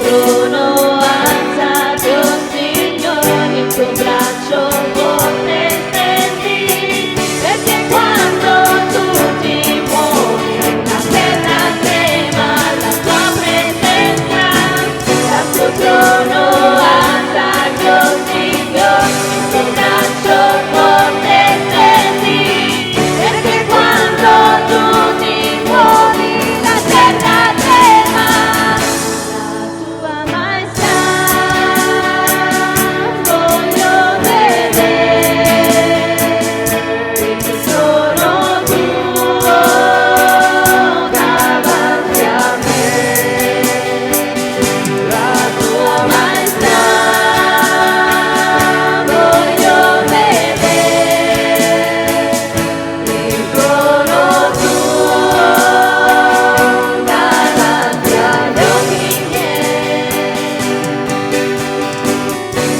trono alzato, Signore, il tuo braccio forte stendi, perché quando tu ti muovi la terra trema alla tua presenza, dal tuo trono alzato, Signore, il tuo braccio forte stendi, perché quando tu ti muovi la terra trema. La tua maestà voglio vedere, il trono tuo davanti a me. La tua maestà voglio vedere, il trono tuo davanti agli occhi miei.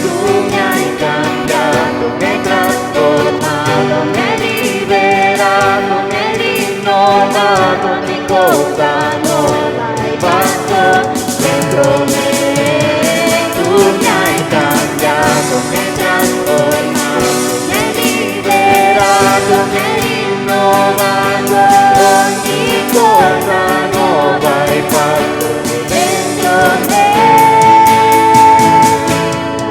Tu mi hai cambiato, mi hai trasformato, mi hai liberato, mi hai rinnovato, ogni cosa nuova hai fatto dentro me. Tu mi hai cambiato, mi hai trasformato, mi hai liberato, mi hai rinnovato, ogni cosa nuova hai fatto dentro me.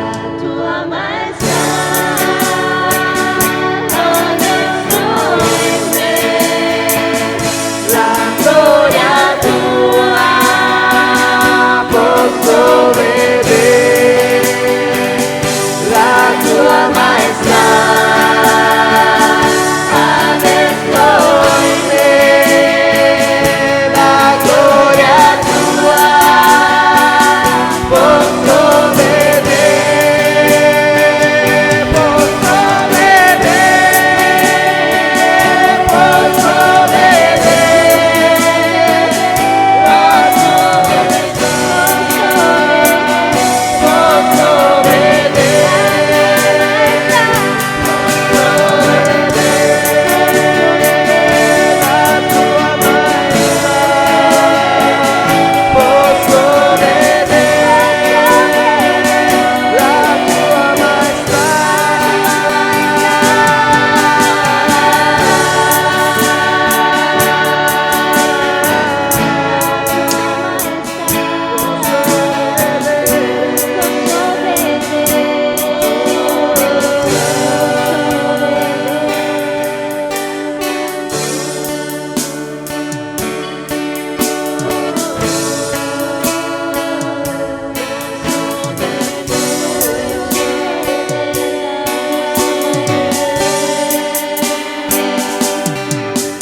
La tua maestà non è solo in me, la gloria tua posso vedere, la tua maestà adesso in me, la gloria tua posso vedere, posso vedere, posso vedere, la tua maestà posso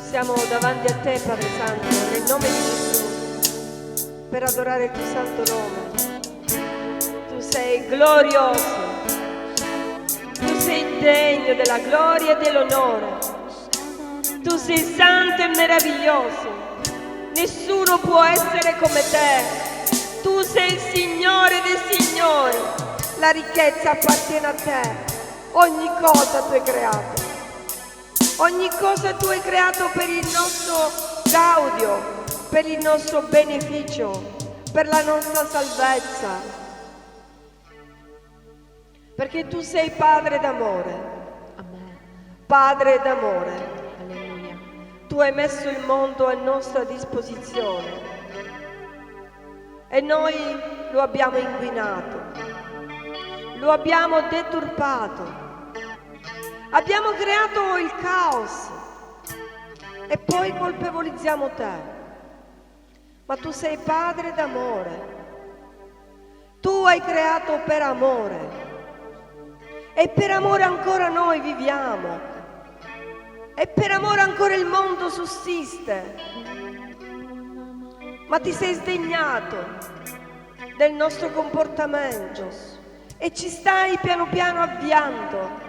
Siamo davanti a te, Padre Santo, nel nome di Gesù, per adorare il tuo santo nome. Tu sei glorioso, tu sei degno della gloria e dell'onore. Tu sei santo e meraviglioso, nessuno può essere come te. Tu sei il Signore dei Signori, la ricchezza appartiene a te. Ogni cosa tu hai creato. Ogni cosa tu hai creato per il nostro gaudio, per il nostro beneficio, per la nostra salvezza. Perché tu sei Padre d'amore. Amen. Padre d'amore. Alleluia. Tu hai messo il mondo a nostra disposizione e noi lo abbiamo inquinato, lo abbiamo deturpato. Abbiamo creato il caos e poi colpevolizziamo te. Ma tu sei Padre d'amore. Tu hai creato per amore e per amore ancora noi viviamo e per amore ancora il mondo sussiste. Ma ti sei sdegnato del nostro comportamento e ci stai piano piano avviando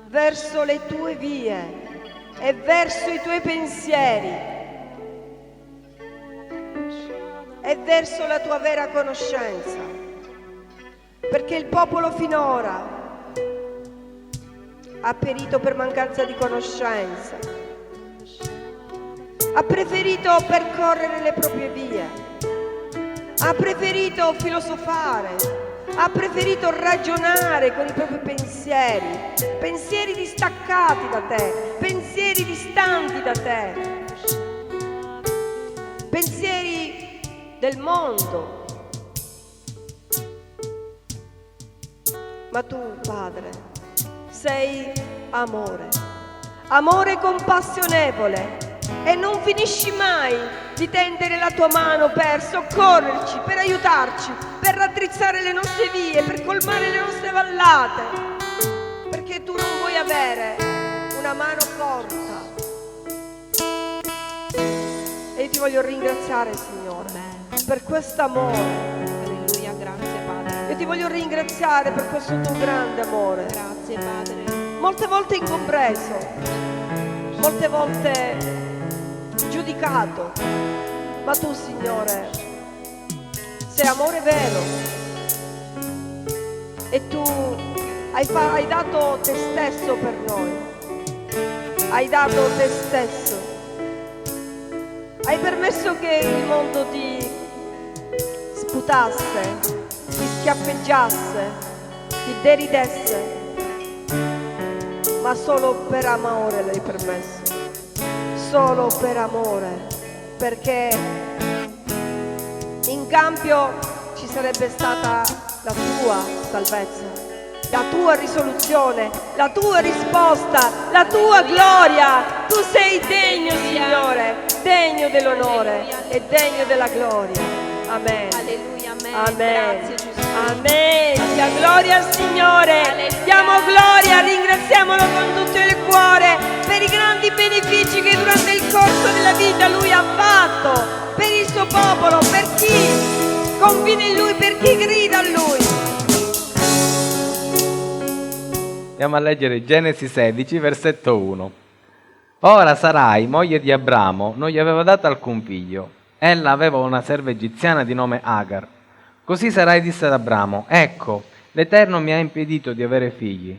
verso le tue vie e verso i tuoi pensieri. è verso la tua vera conoscenza, perché il popolo finora ha perito per mancanza di conoscenza, ha preferito percorrere le proprie vie, ha preferito filosofare, ha preferito ragionare con i propri pensieri distaccati da te, pensieri distanti da te, pensieri del mondo. Ma tu, Padre, sei amore, amore compassionevole, e non finisci mai di tendere la tua mano per soccorrerci, per aiutarci, per raddrizzare le nostre vie, per colmare le nostre vallate, perché tu non vuoi avere una mano corta. E io ti voglio ringraziare, Signore, per questo amore. Alleluia, grazie Padre. Io ti voglio ringraziare per questo tuo grande amore. Grazie Padre. Molte volte incompreso, molte volte giudicato, ma tu, Signore, sei amore vero, e tu hai dato te stesso per noi, hai dato te stesso, hai permesso che il mondo ti sputasse, ti schiaffeggiasse, ti deridesse, ma solo per amore l'hai permesso, solo per amore, perché in cambio ci sarebbe stata la tua salvezza, la tua risoluzione, la tua risposta, la tua gloria. Tu sei degno, Signore, degno dell'onore e degno della gloria. Amen. Alleluia, amen. Amen. Grazie Gesù. Amen. Sia gloria al Signore. Alleluia. Diamo gloria, ringraziamolo con tutto il cuore per i grandi benefici che durante il corso della vita Lui ha fatto per il suo popolo, per chi confida in Lui, per chi grida a Lui. Andiamo a leggere Genesi 16, versetto 1. Ora Sarai, moglie di Abramo, non gli aveva dato alcun figlio. Ella aveva una serva egiziana di nome Agar. Così Sarai disse ad Abramo: ecco, l'Eterno mi ha impedito di avere figli.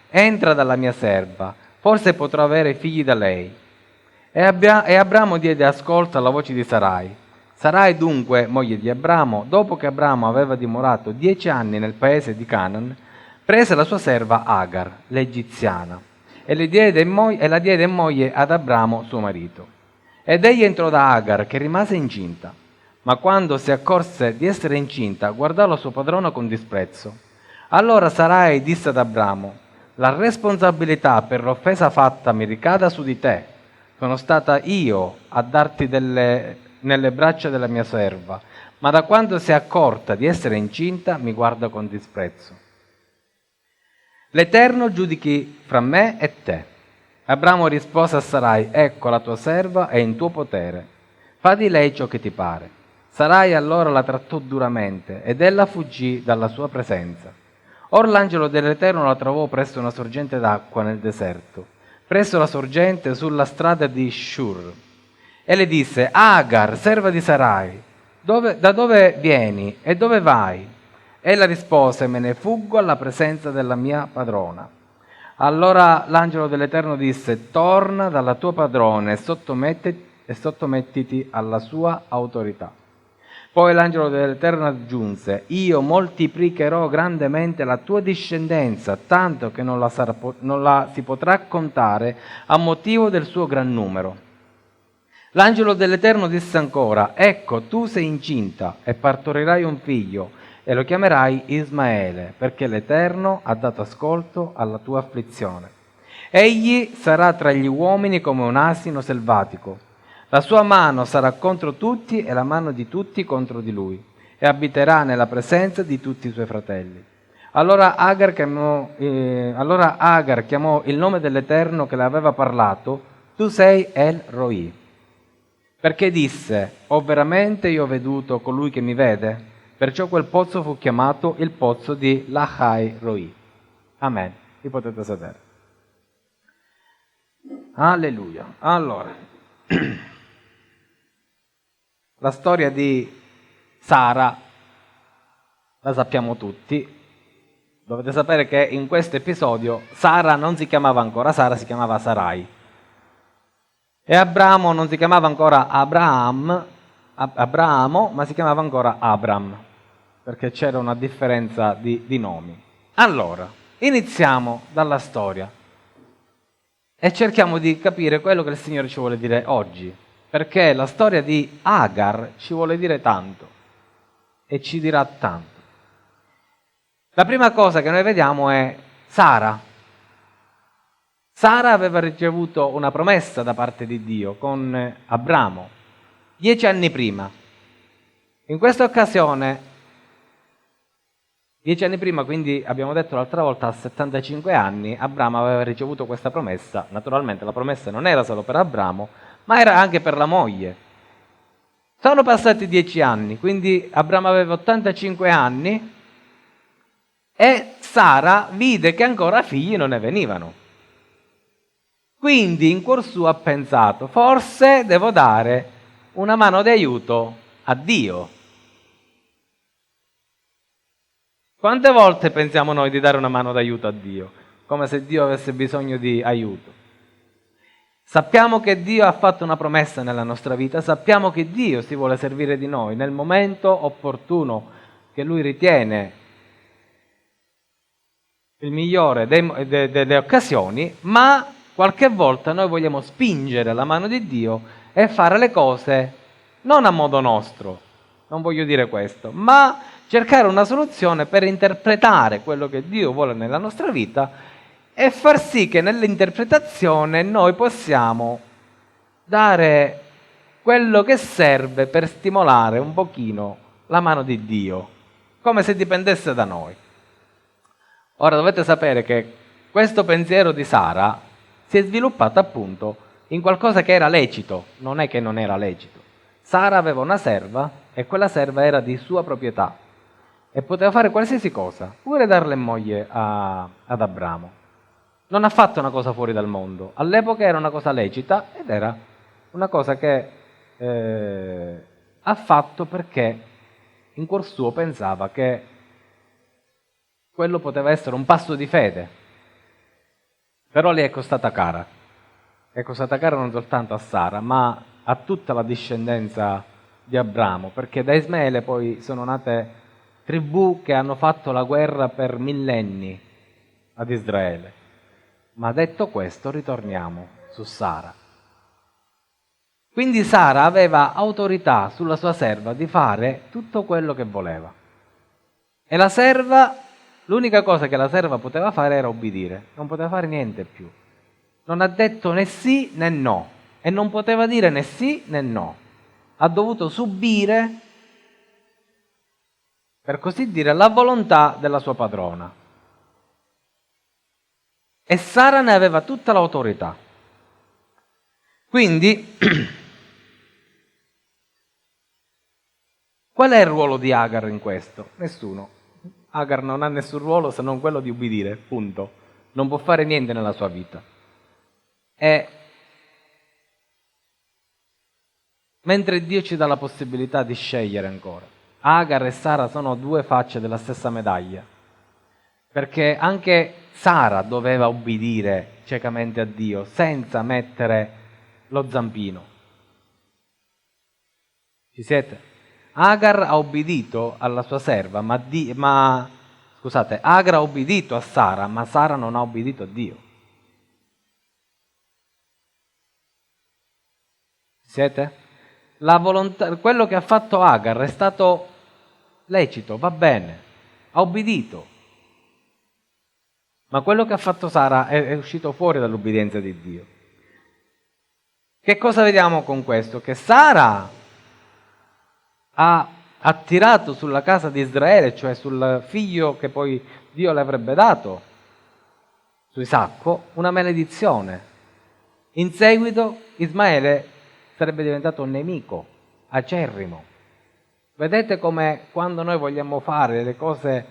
Entra dalla mia serva, forse potrò avere figli da lei. E Abramo diede ascolto alla voce di Sarai. Sarai dunque, moglie di Abramo, dopo che Abramo aveva dimorato 10 anni nel paese di Canaan, prese la sua serva Agar, l'egiziana, e la diede in moglie ad Abramo suo marito. Ed egli entrò da Agar, che rimase incinta. Ma quando si accorse di essere incinta, guardò la sua padrona con disprezzo. Allora Sarai disse ad Abramo: la responsabilità per l'offesa fatta mi ricada su di te. Sono stata io a darti nelle braccia della mia serva, ma da quando si è accorta di essere incinta mi guarda con disprezzo. L'Eterno giudichi fra me e te. Abramo rispose a Sarai: ecco, la tua serva è in tuo potere, fa di lei ciò che ti pare. Sarai allora la trattò duramente ed ella fuggì dalla sua presenza. Or l'angelo dell'Eterno la trovò presso una sorgente d'acqua nel deserto, presso la sorgente sulla strada di Shur, e le disse: Agar, serva di Sarai, da dove vieni e dove vai? Ella rispose: me ne fuggo alla presenza della mia padrona. Allora l'angelo dell'Eterno disse: torna dalla tua padrona e sottomettiti alla sua autorità. Poi l'angelo dell'Eterno aggiunse: io moltiplicherò grandemente la tua discendenza, tanto che non la si potrà contare a motivo del suo gran numero. L'angelo dell'Eterno disse ancora: ecco, tu sei incinta e partorirai un figlio e lo chiamerai Ismaele, perché l'Eterno ha dato ascolto alla tua afflizione. Egli sarà tra gli uomini come un asino selvatico. La sua mano sarà contro tutti e la mano di tutti contro di lui, e abiterà nella presenza di tutti i suoi fratelli. Allora Agar chiamò il nome dell'Eterno che le aveva parlato: tu sei El Roi. Perché disse: ho veramente io veduto colui che mi vede? Perciò quel pozzo fu chiamato il pozzo di Lahai Roi. Amen. Vi potete sedere. Alleluia. Allora, la storia di Sara, la sappiamo tutti. Dovete sapere che in questo episodio Sara non si chiamava ancora Sara, si chiamava Sarai. E Abramo non si chiamava ancora Abramo, ma si chiamava ancora Abram, perché c'era una differenza di nomi. Allora, iniziamo dalla storia e cerchiamo di capire quello che il Signore ci vuole dire oggi, perché la storia di Agar ci vuole dire tanto e ci dirà tanto. La prima cosa che noi vediamo è Sara. Sara aveva ricevuto una promessa da parte di Dio con Abramo 10 anni prima. In questa occasione, 10 anni prima, quindi abbiamo detto l'altra volta, a 75 anni, Abramo aveva ricevuto questa promessa. Naturalmente la promessa non era solo per Abramo, ma era anche per la moglie. Sono passati 10 anni, quindi Abramo aveva 85 anni e Sara vide che ancora figli non ne venivano. Quindi in cuor suo ha pensato, forse devo dare una mano di aiuto a Dio. Quante volte pensiamo noi di dare una mano d'aiuto a Dio? Come se Dio avesse bisogno di aiuto. Sappiamo che Dio ha fatto una promessa nella nostra vita, sappiamo che Dio si vuole servire di noi nel momento opportuno che Lui ritiene il migliore delle occasioni, ma qualche volta noi vogliamo spingere la mano di Dio e fare le cose non a modo nostro, non voglio dire questo, ma cercare una soluzione per interpretare quello che Dio vuole nella nostra vita e far sì che nell'interpretazione noi possiamo dare quello che serve per stimolare un pochino la mano di Dio, come se dipendesse da noi. Ora dovete sapere che questo pensiero di Sara si è sviluppato appunto in qualcosa che era lecito, non è che non era lecito. Sara aveva una serva e quella serva era di sua proprietà e poteva fare qualsiasi cosa, pure darle moglie ad Abramo. Non ha fatto una cosa fuori dal mondo, all'epoca era una cosa lecita ed era una cosa che ha fatto perché in cuor suo pensava che quello poteva essere un passo di fede, però le è costata cara. È costata cara non soltanto a Sara, ma a tutta la discendenza di Abramo, perché da Ismaele poi sono nate tribù che hanno fatto la guerra per millenni ad Israele. Ma detto questo, ritorniamo su Sara. Quindi Sara aveva autorità sulla sua serva di fare tutto quello che voleva. E la serva, l'unica cosa che la serva poteva fare era obbedire, non poteva fare niente più. Non ha detto né sì né no e non poteva dire né sì né no. Ha dovuto subire, per così dire, la volontà della sua padrona. E Sara ne aveva tutta l'autorità. Quindi, qual è il ruolo di Agar in questo? Nessuno. Agar non ha nessun ruolo se non quello di ubbidire, punto. Non può fare niente nella sua vita. E mentre Dio ci dà la possibilità di scegliere ancora, Agar e Sara sono due facce della stessa medaglia, perché anche Sara doveva ubbidire ciecamente a Dio senza mettere lo zampino. Ci siete? Agar ha obbedito alla sua serva, Agar ha obbedito a Sara, ma Sara non ha obbedito a Dio. Siete? La volontà, quello che ha fatto Agar è stato lecito, va bene, ha obbedito. Ma quello che ha fatto Sara è uscito fuori dall'obbedienza di Dio. Che cosa vediamo con questo? Che Sara ha attirato sulla casa di Israele, cioè sul figlio che poi Dio le avrebbe dato, su Isacco, una maledizione. In seguito Ismaele sarebbe diventato un nemico acerrimo. Vedete come quando noi vogliamo fare le cose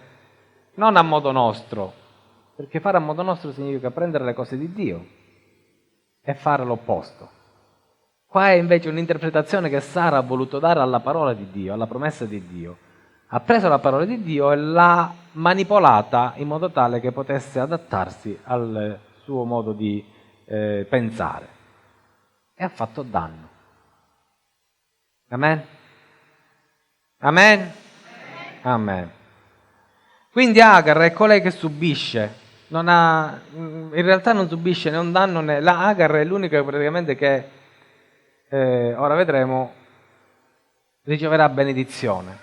non a modo nostro, perché fare a modo nostro significa prendere le cose di Dio e fare l'opposto. Qua è invece un'interpretazione che Sara ha voluto dare alla parola di Dio, alla promessa di Dio. Ha preso la parola di Dio e l'ha manipolata in modo tale che potesse adattarsi al suo modo di pensare. E ha fatto danno. Amen? Amen? Amen. Quindi Agar è colei che subisce. In realtà non subisce né un danno né... La Agar è l'unica praticamente che, ora vedremo, riceverà benedizione.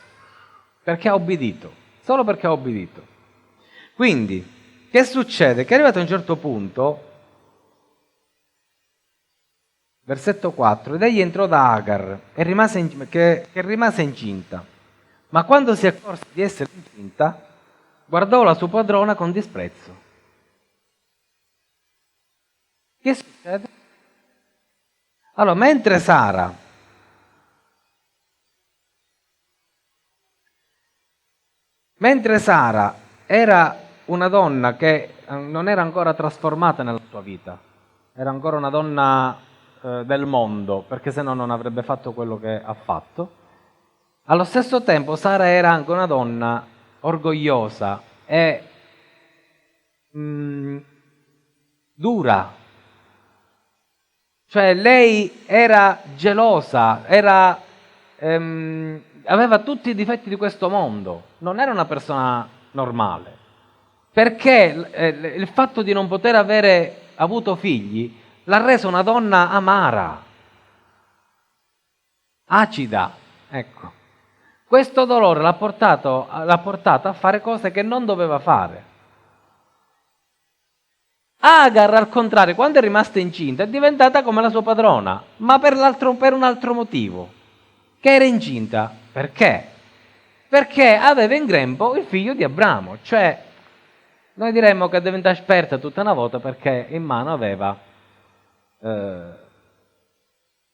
Perché ha obbedito. Solo perché ha obbedito. Quindi, che succede? Che arrivato a un certo punto, versetto 4, ed egli entrò da Agar che rimase incinta. Ma quando si accorse di essere incinta, guardò la sua padrona con disprezzo. Che succede? Allora, mentre Sara era una donna che non era ancora trasformata nella sua vita, era ancora una donna del mondo, perché se no non avrebbe fatto quello che ha fatto, allo stesso tempo Sara era anche una donna orgogliosa e dura. Cioè lei era gelosa, aveva tutti i difetti di questo mondo, non era una persona normale, perché il fatto di non poter avere avuto figli l'ha resa una donna amara, acida, ecco. Questo dolore l'ha portata a fare cose che non doveva fare. Agar, al contrario, quando è rimasta incinta, è diventata come la sua padrona, ma per un altro motivo. Che era incinta. Perché? Perché aveva in grembo il figlio di Abramo. Cioè, noi diremmo che diventa esperta tutta una volta perché in mano aveva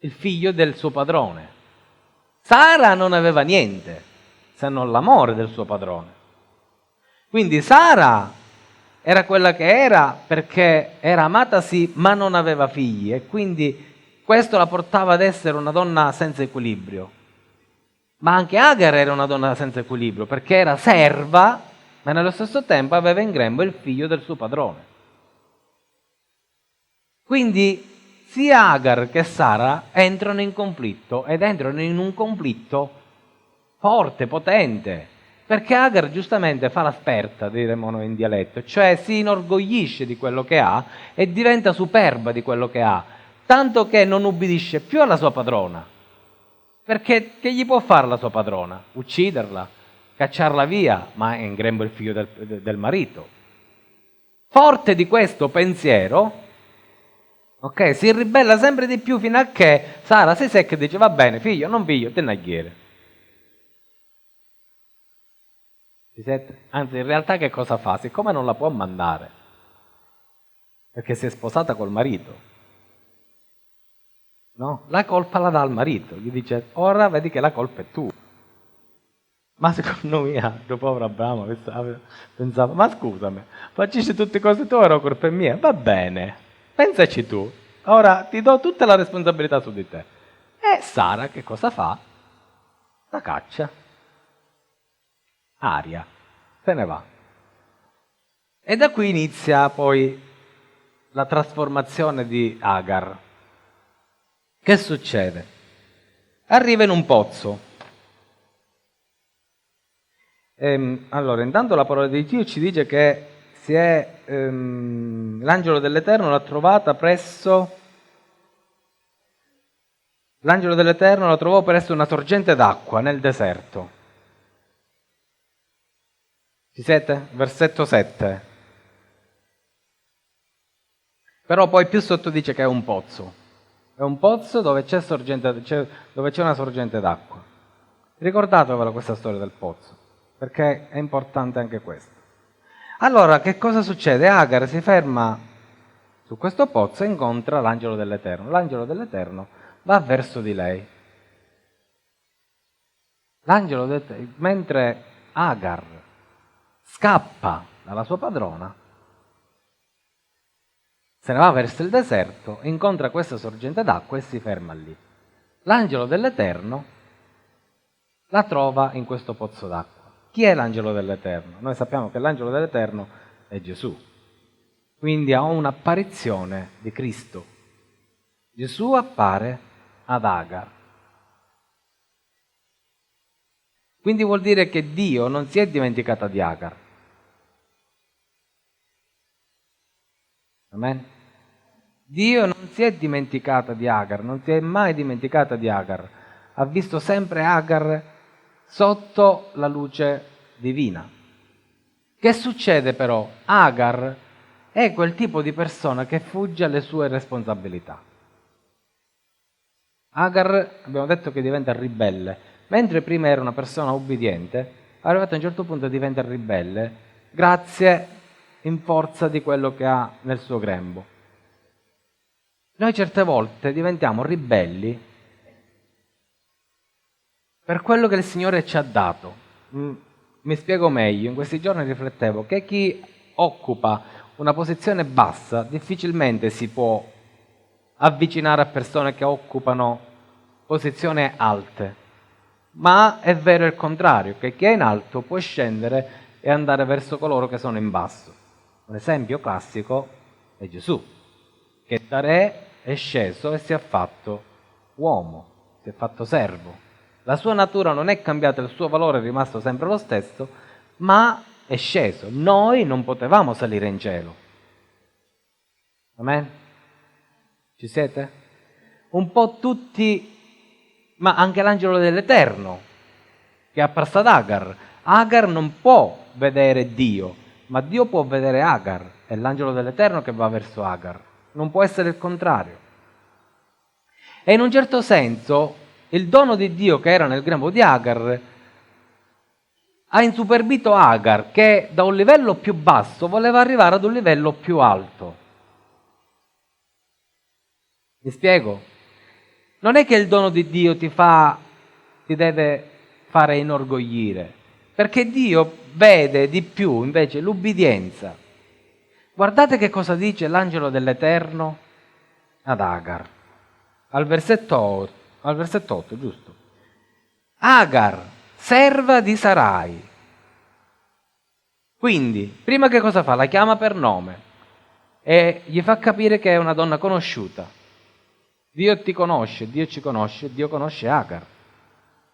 il figlio del suo padrone. Sara non aveva niente, se non l'amore del suo padrone. Quindi Sara era quella che era perché era amata sì, ma non aveva figli, e quindi questo la portava ad essere una donna senza equilibrio. Ma anche Agar era una donna senza equilibrio, perché era serva, ma nello stesso tempo aveva in grembo il figlio del suo padrone. Quindi sia Agar che Sara entrano in conflitto, ed entrano in un conflitto forte, potente. Perché Agar giustamente fa la sperta, diremmo noi in dialetto, cioè si inorgoglisce di quello che ha e diventa superba di quello che ha, tanto che non ubbidisce più alla sua padrona. Perché che gli può fare la sua padrona? Ucciderla, cacciarla via, ma è in grembo il figlio del marito. Forte di questo pensiero, ok, si ribella sempre di più fino a che Sara si secca e dice: va bene, figlio, non figlio, te ne ghiere. Anzi, in realtà che cosa fa? Siccome non la può mandare, perché si è sposata col marito, no? La colpa la dà al marito, gli dice: ora vedi che la colpa è tua. Ma secondo me, il povero Abramo pensava: ma scusami, facessi tutte cose tue, ora colpa è mia. Va bene, pensaci tu, ora ti do tutta la responsabilità su di te. E Sara che cosa fa? La caccia. Aria, se ne va. E da qui inizia poi la trasformazione di Agar. Che succede? Arriva in un pozzo. Allora, intanto la parola di Dio ci dice che l'angelo dell'Eterno l'ha trovata presso... L'angelo dell'Eterno la trovò presso una sorgente d'acqua nel deserto. Ci siete? Versetto 7. Però poi più sotto dice che è un pozzo. È un pozzo dove c'è una sorgente d'acqua. Ricordatevela questa storia del pozzo, perché è importante anche questo. Allora, che cosa succede? Agar si ferma su questo pozzo e incontra l'angelo dell'Eterno. L'angelo dell'Eterno va verso di lei. Mentre Agar scappa dalla sua padrona, se ne va verso il deserto, incontra questa sorgente d'acqua e si ferma lì. l'angelo dell'Eterno la trova in questo pozzo d'acqua. Chi è l'angelo dell'Eterno? Noi sappiamo che l'angelo dell'Eterno è Gesù. Quindi ha un'apparizione di Cristo. Gesù appare ad Agar. Quindi vuol dire che Dio non si è dimenticato di Agar. Amen? Dio non si è dimenticata di Agar, non si è mai dimenticata di Agar. Ha visto sempre Agar sotto la luce divina. Che succede però? Agar è quel tipo di persona che fugge alle sue responsabilità. Agar, abbiamo detto che diventa ribelle, mentre prima era una persona ubbidiente, arrivato a un certo punto diventa ribelle, grazie in forza di quello che ha nel suo grembo. Noi certe volte diventiamo ribelli per quello che il Signore ci ha dato. Mi spiego meglio. In questi giorni riflettevo che chi occupa una posizione bassa difficilmente si può avvicinare a persone che occupano posizioni alte, ma è vero il contrario, che chi è in alto può scendere e andare verso coloro che sono in basso. Un esempio classico è Gesù, che da re è sceso e si è fatto uomo, si è fatto servo. La sua natura non è cambiata, il suo valore è rimasto sempre lo stesso, ma è sceso. Noi non potevamo salire in cielo. Amen? Ci siete? Un po' tutti, ma anche l'angelo dell'Eterno, che è apparso ad Agar. Agar non può vedere Dio, ma Dio può vedere Agar. È l'angelo dell'Eterno che va verso Agar. Non può essere il contrario. E in un certo senso il dono di Dio che era nel grembo di Agar ha insuperbito Agar, che da un livello più basso voleva arrivare ad un livello più alto. Mi spiego? Non è che il dono di Dio ti deve fare inorgoglire, perché Dio vede di più invece l'ubbidienza. Guardate che cosa dice l'angelo dell'Eterno ad Agar, al versetto 8, giusto? Agar, serva di Sarai. Quindi, prima che cosa fa? La chiama per nome e gli fa capire che è una donna conosciuta. Dio ti conosce, Dio ci conosce, Dio conosce Agar.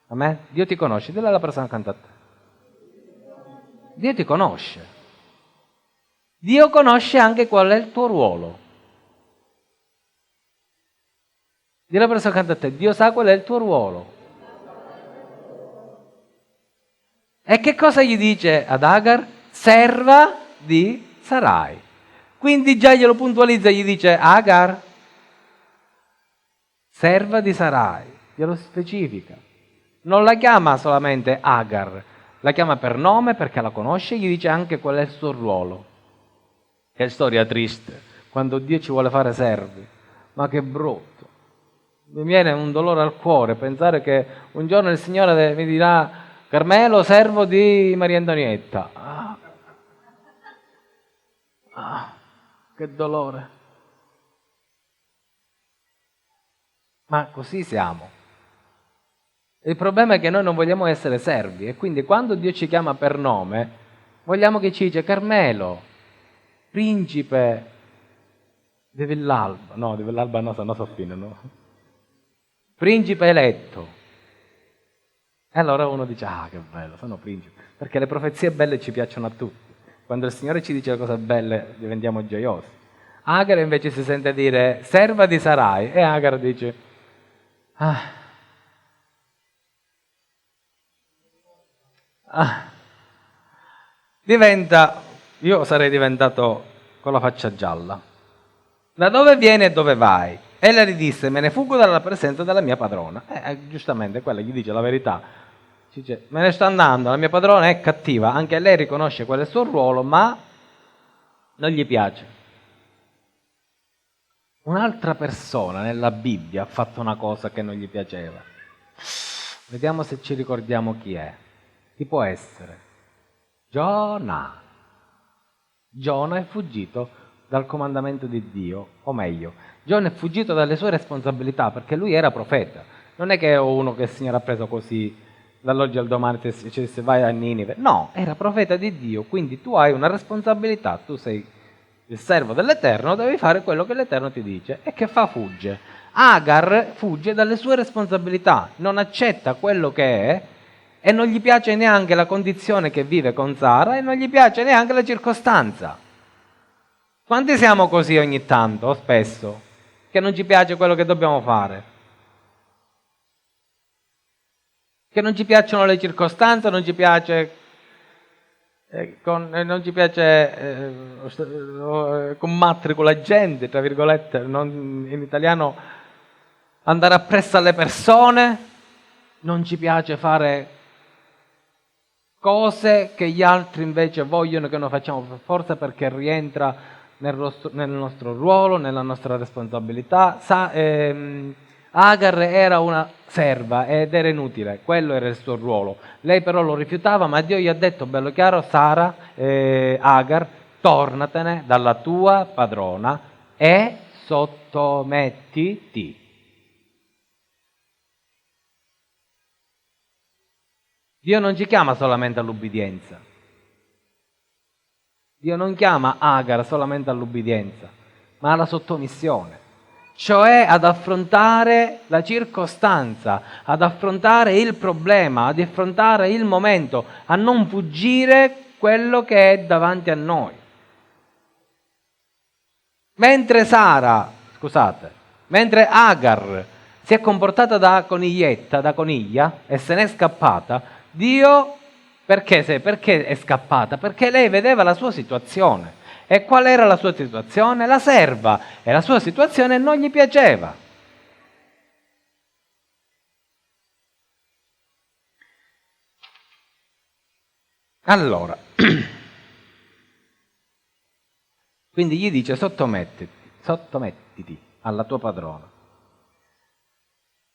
Amen? Dio ti conosce, dilla alla persona accanto a te. Dio ti conosce. Dio conosce anche qual è il tuo ruolo. Dilla alla persona accanto a te, Dio sa qual è il tuo ruolo. E che cosa gli dice ad Agar? Serva di Sarai. Quindi già glielo puntualizza, gli dice Agar, serva di Sarai, glielo specifica. Non la chiama solamente Agar, la chiama per nome perché la conosce e gli dice anche qual è il suo ruolo. Che storia triste, quando Dio ci vuole fare servi. Ma che brutto. Mi viene un dolore al cuore pensare che un giorno il Signore mi dirà Carmelo, servo di Maria Antonietta. Che dolore. Ma così siamo. Il problema è che noi non vogliamo essere servi e quindi quando Dio ci chiama per nome vogliamo che ci dice Carmelo, principe di Villalba. No, di Villalba no, se no soffino, no? Principe eletto. E allora uno dice, che bello, sono principe. Perché le profezie belle ci piacciono a tutti. Quando il Signore ci dice cose belle diventiamo gioiosi. Agar invece si sente dire, serva di Sarai. E Agar dice, diventa, io sarei diventato con la faccia gialla. Da dove vieni e dove vai? E lei gli disse, me ne fuggo dalla presenza della mia padrona. Giustamente, quella gli dice la verità. Dice, me ne sto andando, la mia padrona è cattiva, anche lei riconosce qual è il suo ruolo, ma non gli piace. Un'altra persona nella Bibbia ha fatto una cosa che non gli piaceva. Vediamo se ci ricordiamo chi è. Chi può essere? Giona. Giona è fuggito dal comandamento di Dio, o meglio, Giona è fuggito dalle sue responsabilità perché lui era profeta. Non è che uno che il Signore ha preso così dall'oggi al domani e ci disse vai a Ninive. No, era profeta di Dio, quindi tu hai una responsabilità, tu sei il servo dell'Eterno, devi fare quello che l'Eterno ti dice. E che fa? Fugge. Agar fugge dalle sue responsabilità, non accetta quello che è e non gli piace neanche la condizione che vive con Sara e non gli piace neanche la circostanza. Quanti siamo così ogni tanto, o spesso, che non ci piace quello che dobbiamo fare? Che non ci piacciono le circostanze, non ci piace combattere con la gente, tra virgolette, in italiano andare appresso alle persone, non ci piace fare cose che gli altri invece vogliono che noi facciamo per forza perché rientra nel nostro ruolo, nella nostra responsabilità. Agar era una serva ed era inutile, quello era il suo ruolo. Lei però lo rifiutava, ma Dio gli ha detto bello chiaro: Sara, Agar, tornatene dalla tua padrona e sottomettiti. Dio non ci chiama solamente all'ubbidienza. Dio non chiama Agar solamente all'ubbidienza, ma alla sottomissione. Cioè ad affrontare la circostanza, ad affrontare il problema, ad affrontare il momento, a non fuggire quello che è davanti a noi. Mentre Agar si è comportata da coniglietta, da coniglia, e se n'è scappata, Dio, perché è scappata? Perché lei vedeva la sua situazione. E qual era la sua situazione? La serva. E la sua situazione non gli piaceva. Allora, quindi gli dice sottomettiti alla tua padrona.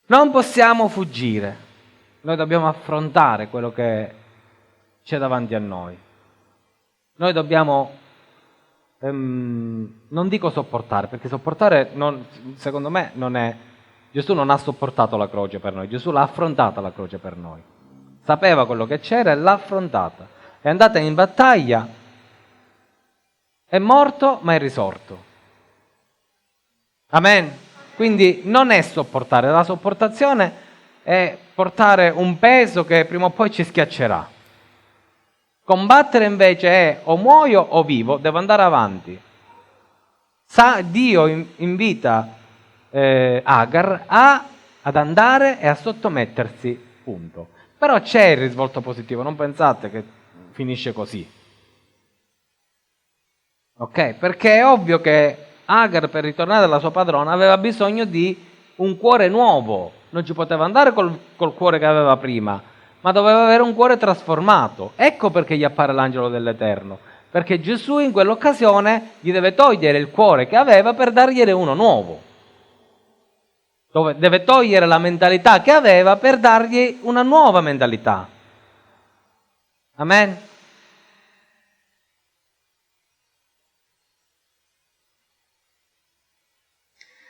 Non possiamo fuggire. Noi dobbiamo affrontare quello che c'è davanti a noi. Noi dobbiamo non dico sopportare, perché sopportare secondo me non è. Gesù non ha sopportato la croce per noi, Gesù l'ha affrontata la croce per noi. Sapeva quello che c'era e l'ha affrontata. È andata in battaglia, è morto ma è risorto. Amen. Quindi non è sopportare, la sopportazione è portare un peso che prima o poi ci schiaccerà. Combattere invece è o muoio o vivo, devo andare avanti. Dio invita Agar ad andare e a sottomettersi, punto. Però c'è il risvolto positivo, non pensate che finisce così. Ok? Perché è ovvio che Agar, per ritornare dalla sua padrona, aveva bisogno di un cuore nuovo. Non ci poteva andare col cuore che aveva prima, ma doveva avere un cuore trasformato. Ecco perché gli appare l'angelo dell'Eterno, perché Gesù in quell'occasione gli deve togliere il cuore che aveva per dargliene uno nuovo. Deve togliere la mentalità che aveva per dargli una nuova mentalità. Amen?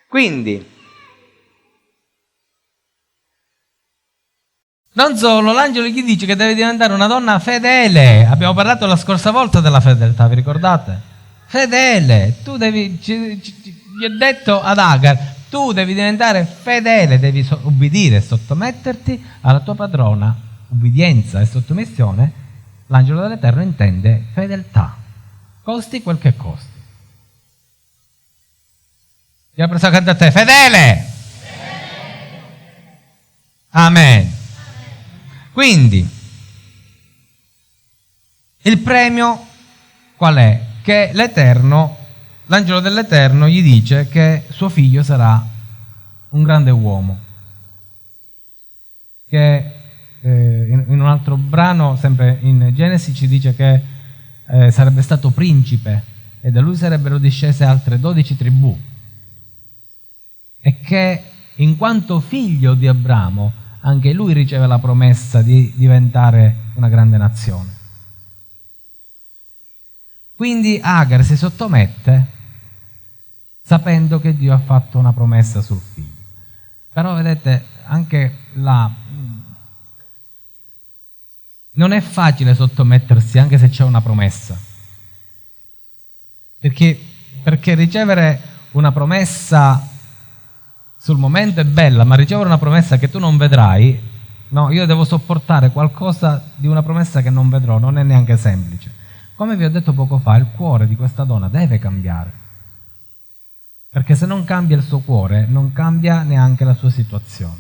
Quindi, non solo, l'angelo gli dice che deve diventare una donna fedele. Abbiamo parlato la scorsa volta della fedeltà, vi ricordate? Fedele. Tu gli ho detto ad Agar, tu devi diventare fedele, devi ubbidire e sottometterti alla tua padrona. Ubbidienza e sottomissione, l'angelo dell'Eterno intende fedeltà. Costi quel che costi. Io ho preso accanto a te, fedele! Amen. Quindi, il premio qual è? Che l'angelo dell'Eterno gli dice che suo figlio sarà un grande uomo. Che in un altro brano, sempre in Genesi, ci dice che sarebbe stato principe e da lui sarebbero discese altre 12 tribù. E che in quanto figlio di Abramo, anche lui riceve la promessa di diventare una grande nazione. Quindi Agar si sottomette sapendo che Dio ha fatto una promessa sul figlio. Però vedete, anche là non è facile sottomettersi anche se c'è una promessa. Perché ricevere una promessa sul momento è bella, ma ricevere una promessa che tu non vedrai, no, io devo sopportare qualcosa di una promessa che non vedrò, non è neanche semplice. Come vi ho detto poco fa, il cuore di questa donna deve cambiare. Perché se non cambia il suo cuore, non cambia neanche la sua situazione.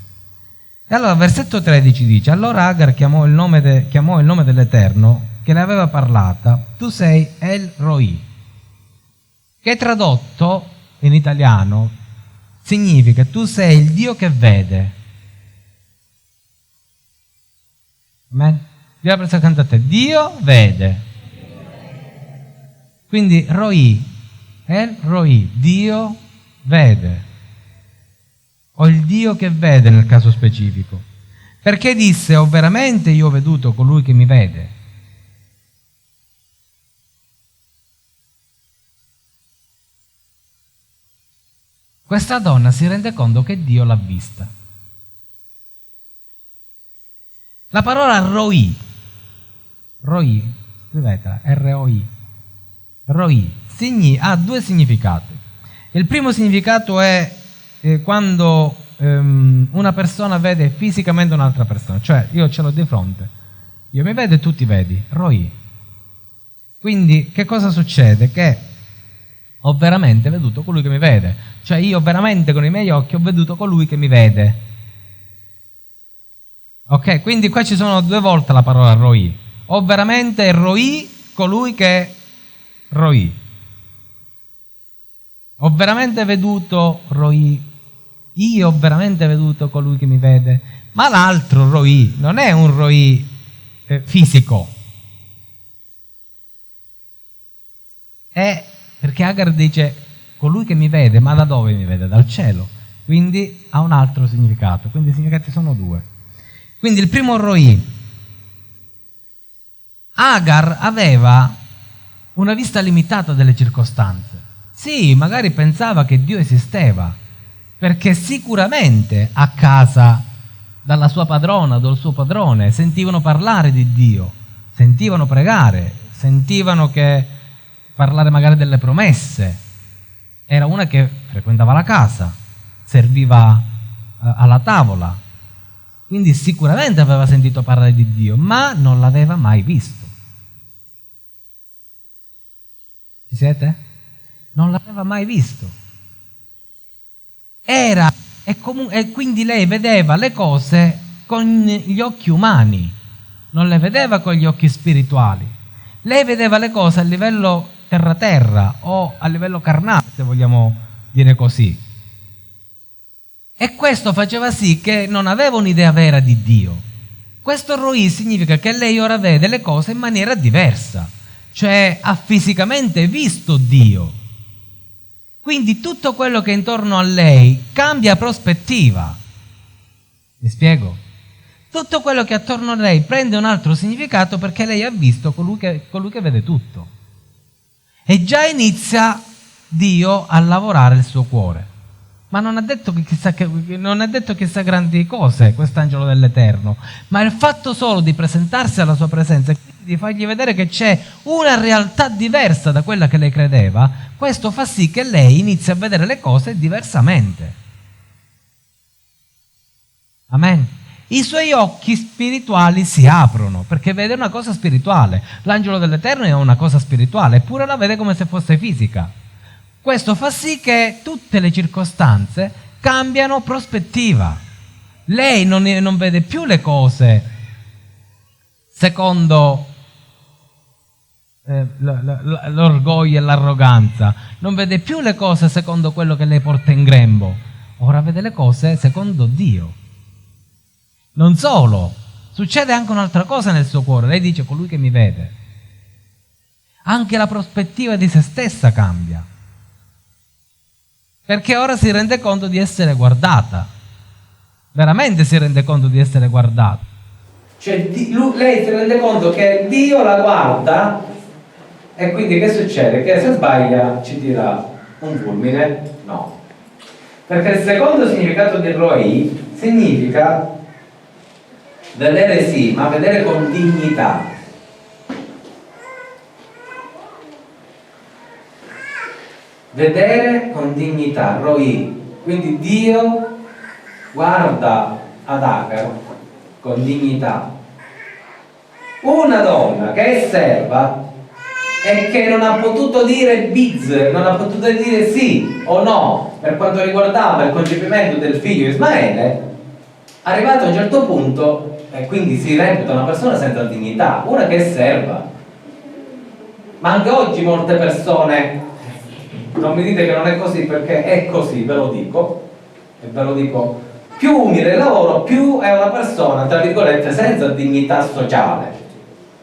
E allora, versetto 13 dice: allora Agar chiamò il nome dell'Eterno che le aveva parlata, tu sei El Roi, che tradotto in italiano significa tu sei il Dio che vede. Amen? Dio ha preso accanto a te, Dio vede. Quindi Roi, El Roi, Dio vede. O il Dio che vede nel caso specifico. Perché disse: ho veramente io veduto colui che mi vede. Questa donna si rende conto che Dio l'ha vista. La parola Roi, scrivetela, R-O-I, Roi, ha due significati. Il primo significato è quando una persona vede fisicamente un'altra persona, cioè io ce l'ho di fronte, io mi vedo e tu ti vedi, Roi. Quindi che cosa succede? Che ho veramente veduto colui che mi vede, cioè io veramente con i miei occhi ho veduto colui che mi vede. Ok, quindi qua ci sono due volte la parola Roi. Ho veramente Roi, colui che Roi. Ho veramente veduto Roi. Io ho veramente veduto colui che mi vede. Ma l'altro Roi non è un Roi fisico. È perché Agar dice colui che mi vede, ma da dove mi vede? Dal cielo. Quindi ha un altro significato. Quindi i significati sono due. Quindi il primo Roi. Agar aveva una vista limitata delle circostanze. Sì, magari pensava che Dio esisteva, perché sicuramente a casa, dalla sua padrona, dal suo padrone, sentivano parlare di Dio, sentivano pregare, sentivano parlare magari delle promesse. Era una che frequentava la casa, serviva alla tavola, quindi sicuramente aveva sentito parlare di Dio, ma non l'aveva mai visto. Ci siete? Non l'aveva mai visto. E quindi lei vedeva le cose con gli occhi umani, non le vedeva con gli occhi spirituali. Lei vedeva le cose a livello terra-terra o a livello carnale, se vogliamo dire così. E questo faceva sì che non aveva un'idea vera di Dio. Questo Roi significa che lei ora vede le cose in maniera diversa, cioè ha fisicamente visto Dio. Quindi tutto quello che è intorno a lei cambia prospettiva. Mi spiego? Tutto quello che è attorno a lei prende un altro significato perché lei ha visto colui che vede tutto. E già inizia Dio a lavorare il suo cuore. Ma non ha detto chissà grandi cose quest'angelo dell'Eterno, ma il fatto solo di presentarsi alla sua presenza e di fargli vedere che c'è una realtà diversa da quella che lei credeva, questo fa sì che lei inizi a vedere le cose diversamente. Amen. I suoi occhi spirituali si aprono perché vede una cosa spirituale. L'angelo dell'Eterno è una cosa spirituale, eppure la vede come se fosse fisica. Questo fa sì che tutte le circostanze cambiano prospettiva. Lei non vede più le cose secondo l'orgoglio e l'arroganza, non vede più le cose secondo quello che lei porta in grembo, ora vede le cose secondo Dio. Non solo, succede anche un'altra cosa nel suo cuore. Lei dice colui che mi vede. Anche la prospettiva di se stessa cambia. Perché ora si rende conto di essere guardata. Veramente si rende conto di essere guardata. Cioè lei si rende conto che Dio la guarda e quindi che succede? Che se sbaglia ci tira un fulmine? No. Perché il secondo significato di Roi significa vedere sì, ma vedere con dignità. Vedere con dignità, Roi. Quindi Dio guarda ad Agar con dignità. Una donna che è serva e che non ha potuto dire biz, non ha potuto dire sì o no per quanto riguardava il concepimento del figlio Ismaele, arrivato a un certo punto, e quindi si reputa una persona senza dignità, una che è serva. Ma anche oggi molte persone, non mi dite che non è così, perché è così, ve lo dico, e ve lo dico, più umile il lavoro, più è una persona, tra virgolette, senza dignità sociale.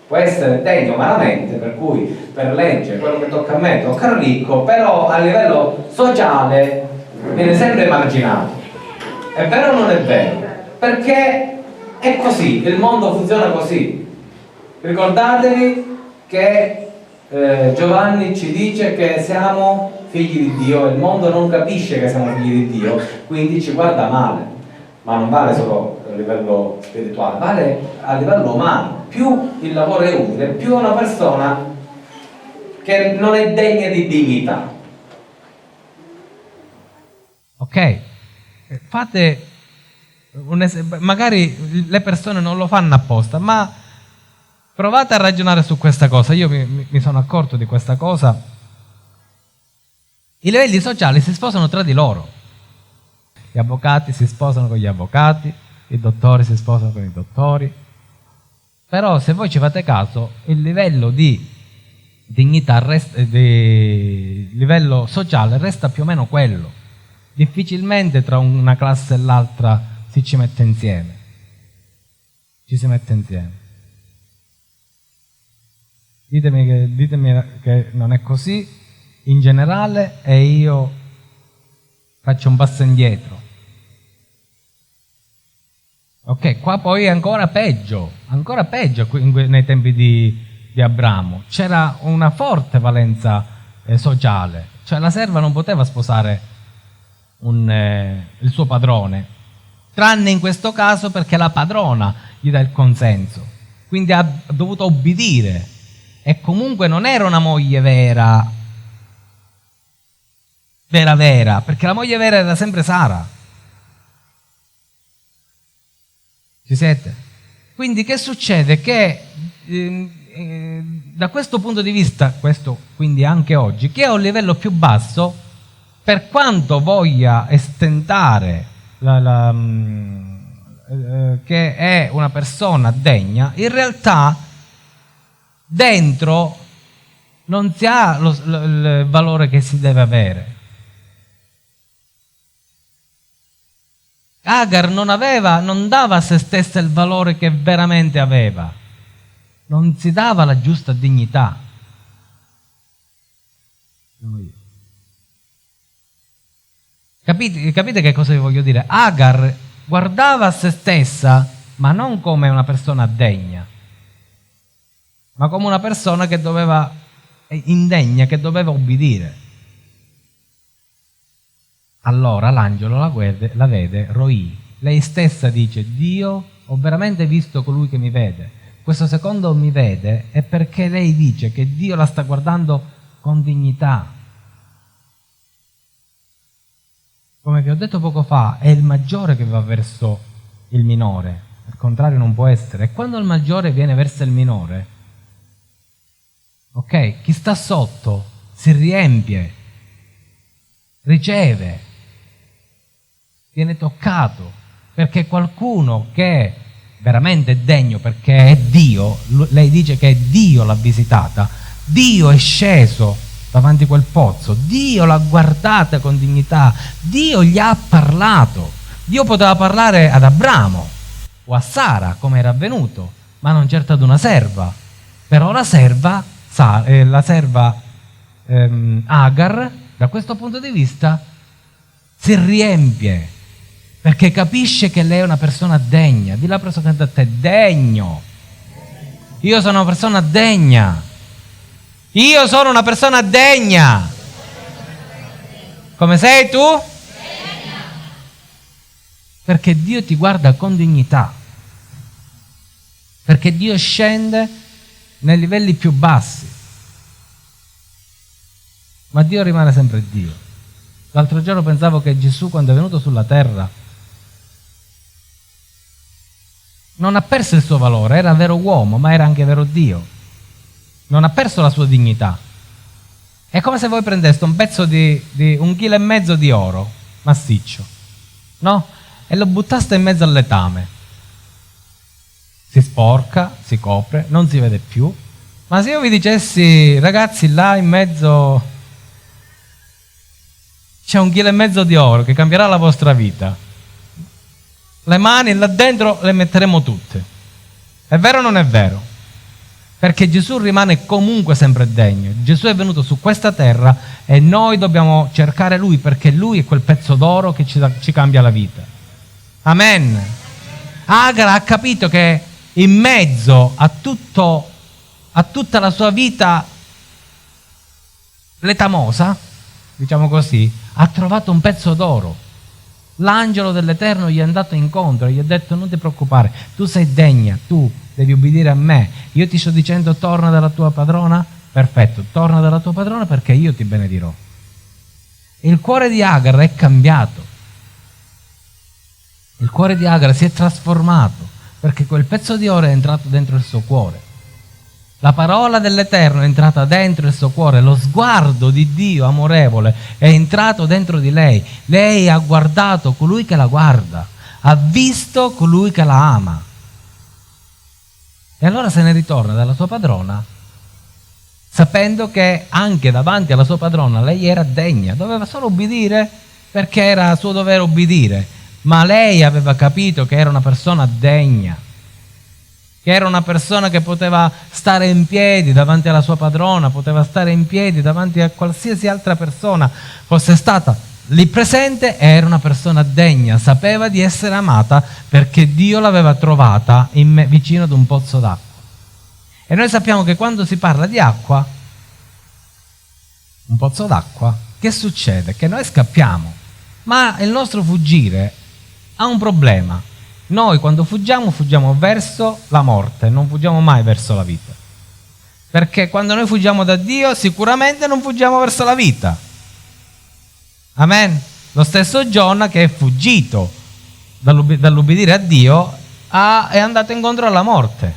Può essere degno umanamente, per cui per legge quello che tocca a me tocca al ricco, però a livello sociale viene sempre emarginato. È vero o non è vero? Perché è così, il mondo funziona così. Ricordatevi che Giovanni ci dice che siamo figli di Dio, il mondo non capisce che siamo figli di Dio, quindi ci guarda male. Ma non vale solo a livello spirituale, vale a livello umano. Più il lavoro è utile, più è una persona che non è degna di dignità. Ok, fate magari le persone non lo fanno apposta, ma provate a ragionare su questa cosa. Io mi sono accorto di questa cosa. I livelli sociali si sposano tra di loro. Gli avvocati si sposano con gli avvocati, i dottori si sposano con i dottori. Però se voi ci fate caso, il livello di dignità, di livello sociale resta più o meno quello. Difficilmente tra una classe e l'altra ci mette insieme. Ci si mette insieme. Ditemi che non è così in generale e io faccio un passo indietro. Ok, qua poi è ancora peggio nei tempi di Abramo. C'era una forte valenza sociale, cioè la serva non poteva sposare il suo padrone, tranne in questo caso perché la padrona gli dà il consenso, quindi ha dovuto obbedire e comunque non era una moglie vera, perché la moglie vera era sempre Sara. Ci siete? Quindi che succede? Che da questo punto di vista, questo quindi anche oggi, chi è a un livello più basso, per quanto voglia estentare che è una persona degna, in realtà dentro non si ha il valore che si deve avere. Agar non dava a se stessa il valore che veramente aveva, non si dava la giusta dignità. Capite che cosa vi voglio dire? Agar guardava a se stessa, ma non come una persona degna, ma come una persona che indegna, che doveva obbedire. Allora l'angelo la vede, Roi. Lei stessa dice: Dio, ho veramente visto colui che mi vede. Questo secondo mi vede è perché lei dice che Dio la sta guardando con dignità. Come vi ho detto poco fa, è il maggiore che va verso il minore, al contrario non può essere. E quando il maggiore viene verso il minore, ok, chi sta sotto si riempie, riceve, viene toccato, perché qualcuno che è veramente degno, perché è Dio, lei dice che è Dio l'ha visitata, Dio è sceso davanti a quel pozzo, Dio l'ha guardata con dignità, Dio gli ha parlato. Dio poteva parlare ad Abramo o a Sara, come era avvenuto, ma non certo ad una serva. Però la serva Agar, da questo punto di vista, si riempie, perché capisce che lei è una persona degna. Dì la persona da te: degno. Io sono una persona degna. Io sono una persona degna. Come sei tu? perché Dio ti guarda con dignità, perché Dio scende nei livelli più bassi, ma Dio rimane sempre Dio. L'altro giorno pensavo che Gesù, quando è venuto sulla terra, non ha perso il suo valore, era vero uomo, ma era anche vero Dio. Non ha perso la sua dignità. È come se voi prendeste un pezzo di 1,5 chili di oro massiccio, no? E lo buttaste in mezzo al letame. Si sporca, si copre, non si vede più. Ma se io vi dicessi, ragazzi, là in mezzo c'è 1,5 chili di oro che cambierà la vostra vita, le mani là dentro le metteremo tutte. È vero o non è vero? Perché Gesù rimane comunque sempre degno. Gesù è venuto su questa terra e noi dobbiamo cercare Lui, perché Lui è quel pezzo d'oro che ci cambia la vita. Amen. Agar ha capito che in mezzo a tutta la sua vita letamosa, diciamo così, ha trovato un pezzo d'oro. L'angelo dell'Eterno gli è andato incontro e gli ha detto: non ti preoccupare, tu sei degna, tu devi obbedire a me. Io ti sto dicendo torna dalla tua padrona, perfetto, torna dalla tua padrona perché io ti benedirò. Il cuore di Agar è cambiato. Il cuore di Agar si è trasformato perché quel pezzo di oro è entrato dentro il suo cuore. La parola dell'Eterno è entrata dentro il suo cuore, lo sguardo di Dio amorevole è entrato dentro di lei. Lei ha guardato colui che la guarda, ha visto colui che la ama. E allora se ne ritorna dalla sua padrona, sapendo che anche davanti alla sua padrona lei era degna, doveva solo obbedire perché era suo dovere obbedire, ma lei aveva capito che era una persona degna, che era una persona che poteva stare in piedi davanti alla sua padrona, poteva stare in piedi davanti a qualsiasi altra persona fosse stata lì presente, era una persona degna, sapeva di essere amata perché Dio l'aveva trovata vicino ad un pozzo d'acqua. E noi sappiamo che quando si parla di acqua, un pozzo d'acqua, che succede? Che noi scappiamo, ma il nostro fuggire ha un problema. Noi quando fuggiamo verso la morte, non fuggiamo mai verso la vita. Perché quando noi fuggiamo da Dio, sicuramente non fuggiamo verso la vita. Amen. Lo stesso Giona, che è fuggito dall'ubbidire a Dio, è andato incontro alla morte.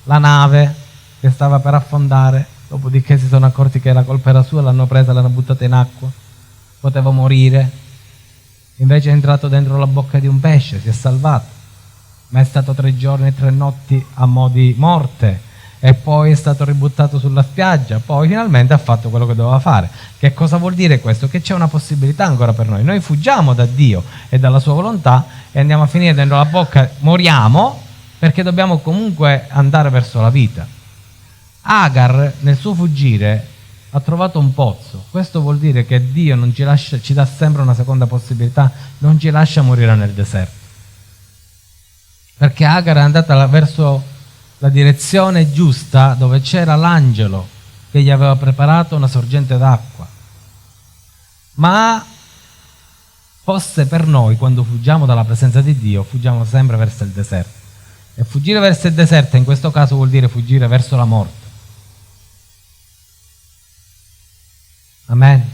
La nave che stava per affondare, dopodiché si sono accorti che la colpa era sua, l'hanno presa, l'hanno buttata in acqua. Poteva morire. Invece è entrato dentro la bocca di un pesce, si è salvato. Ma è stato 3 giorni e 3 notti a mo' di morte e poi è stato ributtato sulla spiaggia, poi finalmente ha fatto quello che doveva fare. Che cosa vuol dire questo? Che c'è una possibilità ancora per noi. Noi fuggiamo da Dio e dalla sua volontà e andiamo a finire dentro la bocca, moriamo perché dobbiamo comunque andare verso la vita. Agar nel suo fuggire ha trovato un pozzo. Questo vuol dire che Dio non ci lascia, ci dà sempre una seconda possibilità, non ci lascia morire nel deserto. Perché Agar è andata verso la direzione giusta dove c'era l'angelo che gli aveva preparato una sorgente d'acqua. Ma fosse per noi, quando fuggiamo dalla presenza di Dio, fuggiamo sempre verso il deserto. E fuggire verso il deserto in questo caso vuol dire fuggire verso la morte. Amen.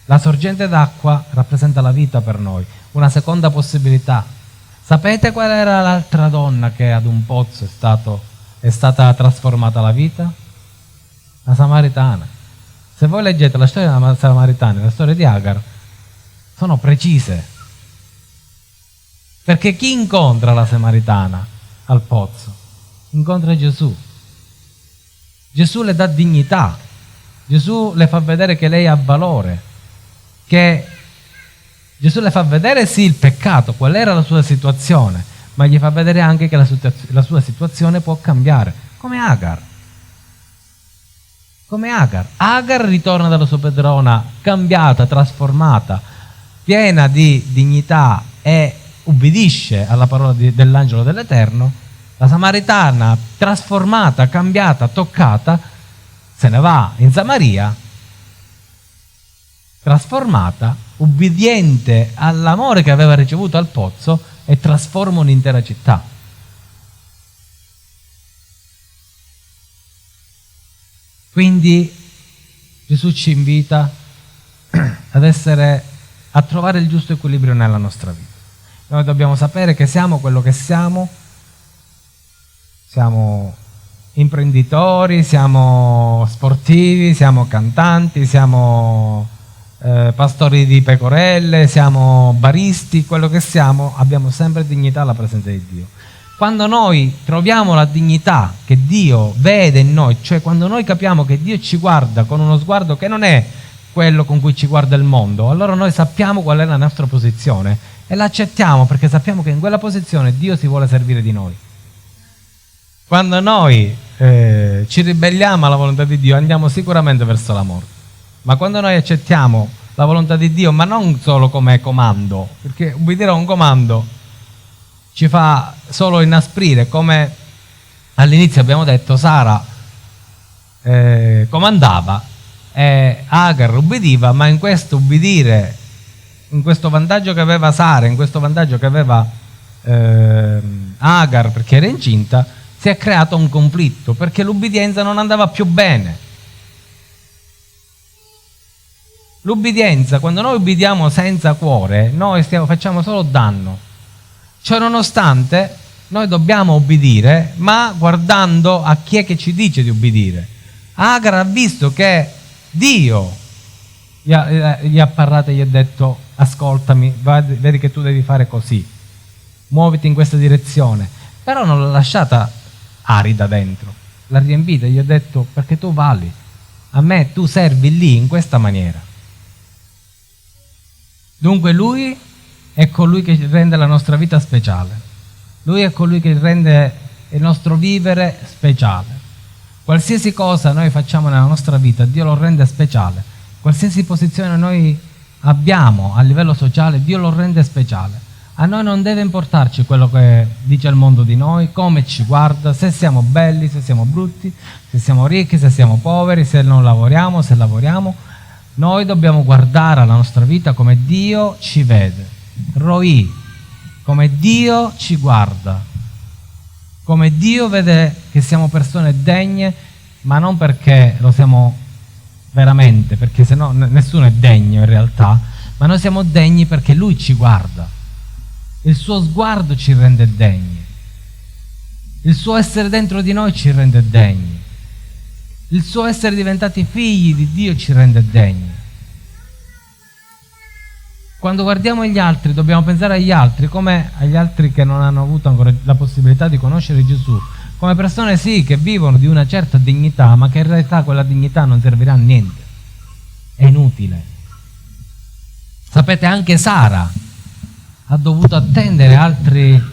La sorgente d'acqua rappresenta la vita per noi, una seconda possibilità. Sapete qual era l'altra donna che ad un pozzo è stata trasformata la vita? La Samaritana. Se voi leggete la storia della Samaritana e la storia di Agar, sono precise. Perché chi incontra la Samaritana al pozzo? Incontra Gesù. Gesù le dà dignità. Gesù le fa vedere che lei ha valore. Che Gesù le fa vedere sì il peccato, qual era la sua situazione, ma gli fa vedere anche che la sua situazione può cambiare, come Agar. Come Agar. Agar ritorna dalla sua padrona cambiata, trasformata, piena di dignità e ubbidisce alla parola dell'angelo dell'Eterno. La Samaritana, trasformata, cambiata, toccata, se ne va in Samaria, trasformata, ubbidiente all'amore che aveva ricevuto al pozzo, e trasforma un'intera città. Quindi Gesù ci invita a trovare il giusto equilibrio nella nostra vita. Noi dobbiamo sapere che siamo quello che siamo imprenditori, siamo sportivi, siamo cantanti, siamo pastori di pecorelle, siamo baristi, quello che siamo, abbiamo sempre dignità alla presenza di Dio. Quando noi troviamo la dignità che Dio vede in noi, cioè quando noi capiamo che Dio ci guarda con uno sguardo che non è quello con cui ci guarda il mondo, allora noi sappiamo qual è la nostra posizione e la accettiamo perché sappiamo che in quella posizione Dio si vuole servire di noi. Quando noi ci ribelliamo alla volontà di Dio andiamo sicuramente verso la morte, ma quando noi accettiamo la volontà di Dio, ma non solo come comando, perché obbedire a un comando ci fa solo inasprire, come all'inizio abbiamo detto, Sara comandava e Agar obbediva, ma in questo ubbidire, in questo vantaggio che aveva Sara, in questo vantaggio che aveva Agar perché era incinta, si è creato un conflitto perché l'ubbidienza non andava più bene. L'ubbidienza, quando noi ubbidiamo senza cuore, noi facciamo solo danno. Ciò nonostante, noi dobbiamo ubbidire, ma guardando a chi è che ci dice di ubbidire. Agar ha visto che Dio gli ha parlato e gli ha detto: ascoltami, vedi che tu devi fare così, muoviti in questa direzione. Però non l'ha lasciata arida dentro, l'ha riempita e gli ha detto: perché tu vali, a me tu servi lì in questa maniera. Dunque lui è colui che rende la nostra vita speciale, lui è colui che rende il nostro vivere speciale. Qualsiasi cosa noi facciamo nella nostra vita, Dio lo rende speciale. Qualsiasi posizione noi abbiamo a livello sociale, Dio lo rende speciale. A noi non deve importarci quello che dice il mondo di noi, come ci guarda, se siamo belli, se siamo brutti, se siamo ricchi, se siamo poveri, se non lavoriamo, se lavoriamo. Noi dobbiamo guardare alla nostra vita come Dio ci vede. Roi, come Dio ci guarda, come Dio vede che siamo persone degne, ma non perché lo siamo veramente, perché sennò nessuno è degno in realtà, ma noi siamo degni perché Lui ci guarda. Il suo sguardo ci rende degni, il suo essere dentro di noi ci rende degni, il suo essere diventati figli di Dio ci rende degni. Quando guardiamo gli altri dobbiamo pensare agli altri come agli altri che non hanno avuto ancora la possibilità di conoscere Gesù, come persone sì che vivono di una certa dignità, ma che in realtà quella dignità non servirà a niente, è inutile. Sapete, anche Sara ha dovuto attendere altri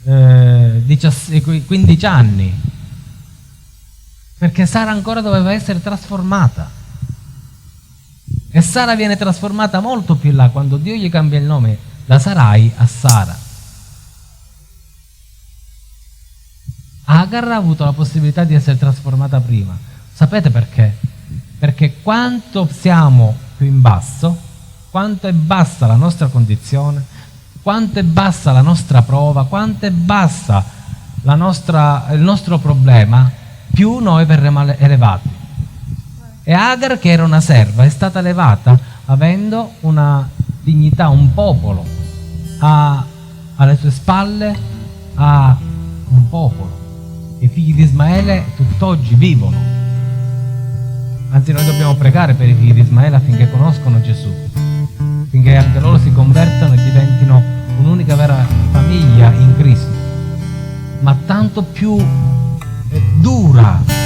15 anni, perché Sara ancora doveva essere trasformata. E Sara viene trasformata molto più in là, quando Dio gli cambia il nome da Sarai a Sara. Agar ha avuto la possibilità di essere trasformata prima. Sapete perché? Perché quanto siamo più in basso, quanto è bassa la nostra condizione, quanto è bassa la nostra prova, quanto è bassa il nostro problema, più noi verremo elevati. E Agar, che era una serva, è stata elevata avendo una dignità, un popolo alle sue spalle, ha un popolo. I figli di Ismaele tutt'oggi vivono. Anzi, noi dobbiamo pregare per i figli di Ismaele affinché conoscono Gesù, affinché anche loro si convertano e diventino un'unica vera famiglia in Cristo. Ma tanto più dura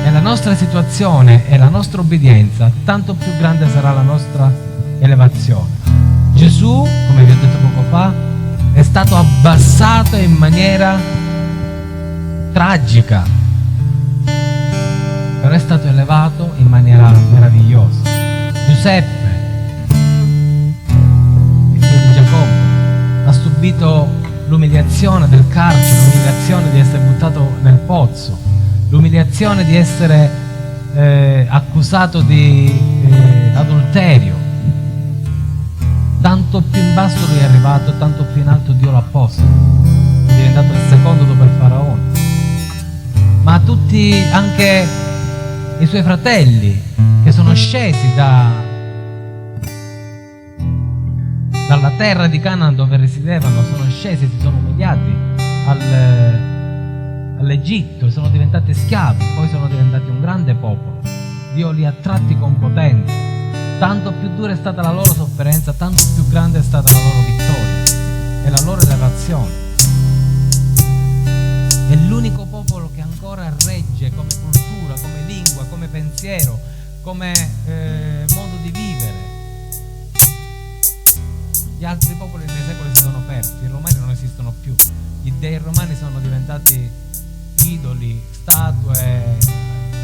è la nostra situazione e la nostra obbedienza, tanto più grande sarà la nostra elevazione. Gesù, come vi ho detto poco fa, è stato abbassato in maniera tragica, però è stato elevato in maniera meravigliosa. Giuseppe, il figlio di Giacobbe, ha subito l'umiliazione del carcere, l'umiliazione di essere buttato nel pozzo, l'umiliazione di essere accusato di adulterio. quanto più in basso lui è arrivato, tanto più in alto Dio l'ha posto. È diventato il secondo dopo il faraone. Ma tutti, anche i suoi fratelli, che sono scesi dalla terra di Canaan dove residevano, sono scesi, si sono umiliati all'Egitto, sono diventati schiavi, poi sono diventati un grande popolo. Dio li ha tratti con potenza. Tanto più dura è stata la loro sofferenza, tanto più grande è stata la loro vittoria e la loro elevazione. È l'unico popolo che ancora regge come cultura, come lingua, come pensiero, come modo di vivere. Gli altri popoli nei secoli si sono persi, i romani non esistono più. Gli dei romani sono diventati idoli, statue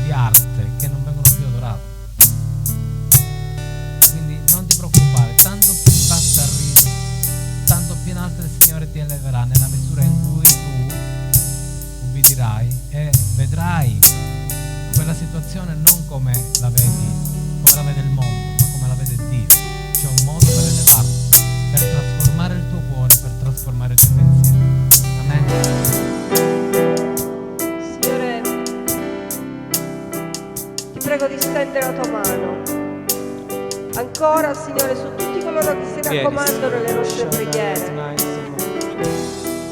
di arte che non vengono più adorate. Quindi non ti preoccupare, tanto più in basso arrivi, tanto più in alto il Signore ti eleverà nella misura in cui tu ubbidirai e vedrai quella situazione non come la vedi, come la vede il mondo, ma come la vede Dio. C'è un modo per elevarti, per trasformare il tuo cuore, per trasformare i tuoi pensieri. Amen. Signore, ti prego di stendere la tua mano ancora, Signore, su tutti coloro che si raccomandano alle nostre preghiere,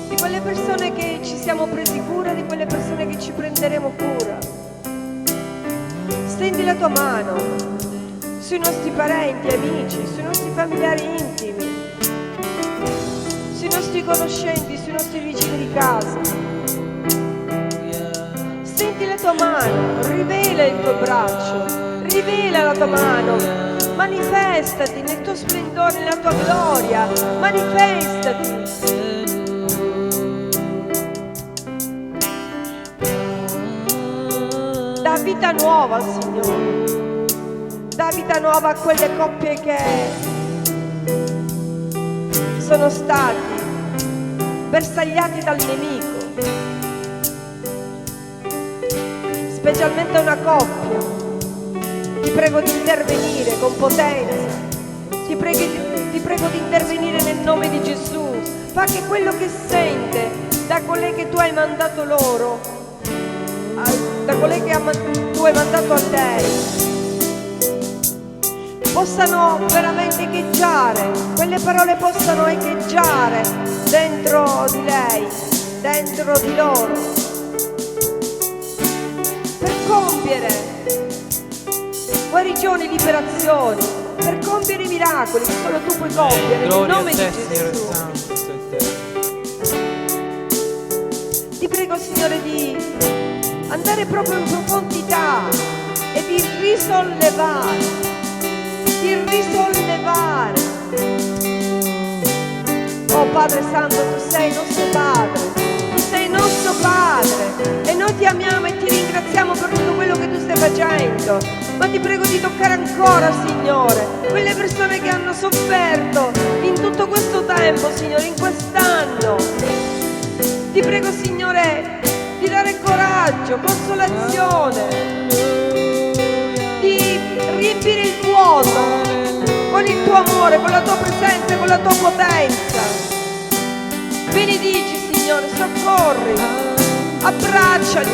di quelle persone che ci siamo presi cura, di quelle persone che ci prenderemo cura. Stendi la tua mano sui nostri parenti, amici, sui nostri familiari intimi, sui nostri conoscenti, sui nostri vicini di casa. Stendi la tua mano, rivela il tuo braccio, rivela la tua mano, manifestati nel tuo splendore, nella tua gloria, manifestati. Da vita nuova, Signore, da vita nuova a quelle coppie che sono stati bersagliati dal nemico, specialmente una coppia. Ti prego di intervenire con potenza, ti prego di intervenire nel nome di Gesù. Fa che quello che sente da colei che tu hai mandato loro, da colei che tu hai mandato a lei, possano veramente echeggiare, quelle parole possano echeggiare dentro di lei, dentro di loro, per compiere guarigioni, liberazioni, per compiere i miracoli che solo tu puoi compiere nel nome di Gesù. Ti prego, Signore, di andare proprio in profondità e di risollevare, Oh Padre Santo, tu sei nostro Padre, tu sei nostro Padre e noi ti amiamo e ti ringraziamo per tutto quello che tu stai facendo. Ma ti prego di toccare ancora, Signore, quelle persone che hanno sofferto in tutto questo tempo, Signore, in quest'anno. Ti prego, Signore, di dare coraggio, consolazione, di riempire il vuoto con il tuo amore, con la tua presenza, con la tua potenza. Benedici, Signore, soccorri, abbracciali,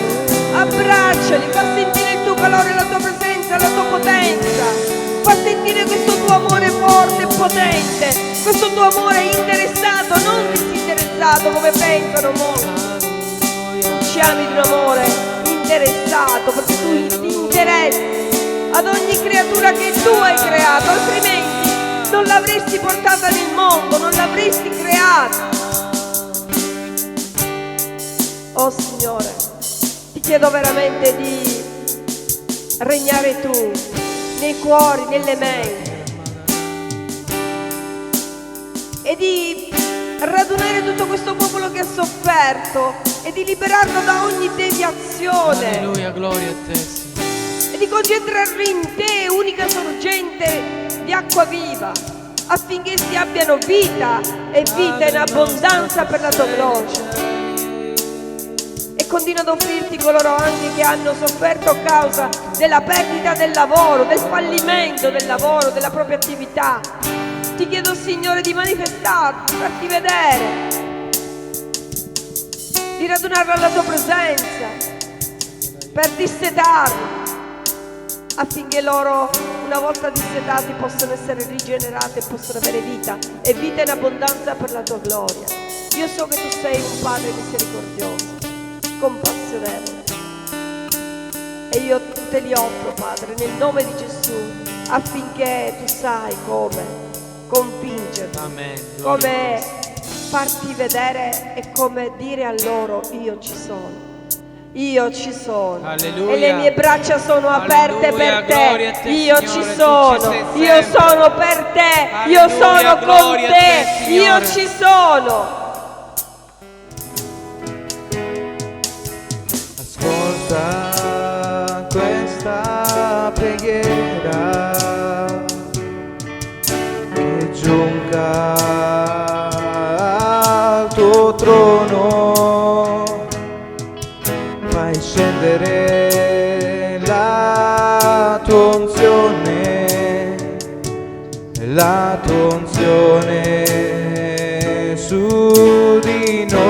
fa sentire il tuo calore, la tua presenza, la tua potenza. Fa sentire questo tuo amore forte e potente, questo tuo amore interessato, non disinteressato come pensano molti. Ci ami di un amore interessato, perché tu ti interessi ad ogni creatura che tu hai creato, altrimenti non l'avresti portata nel mondo, non l'avresti creata. Oh Signore, ti chiedo veramente di regnare tu nei cuori, nelle menti, e di radunare tutto questo popolo che ha sofferto e di liberarlo da ogni deviazione. Alleluia, gloria a te, Signore. E di concentrarlo in te, unica sorgente di acqua viva, affinché essi abbiano vita e vita in abbondanza per la tua gloria. E continua ad offrirti coloro anche che hanno sofferto a causa della perdita del lavoro, del fallimento del lavoro, della propria attività. Ti chiedo, Signore, di manifestarti, di farti vedere, di radunarlo alla tua presenza, per dissetarli, affinché loro, una volta dissetati, possano essere rigenerati e possano avere vita, e vita in abbondanza per la tua gloria. Io so che tu sei un Padre misericordioso, compassionevole, e io te li offro, Padre, nel nome di Gesù, affinché tu sai come convincerli, Amen. come farti vedere e come dire a loro: io ci sono. Io ci sono. Alleluia. E le mie braccia sono aperte Alleluia, per gloria a te. te, Io Signore, ci tu sono. ci sei Io sempre. sono per te. Io Alleluia, sono con gloria a te. te, Io Signore. ci sono. Ascolta questa preghiera che giunga al tuo trono, fai scendere la tua unzione su di noi.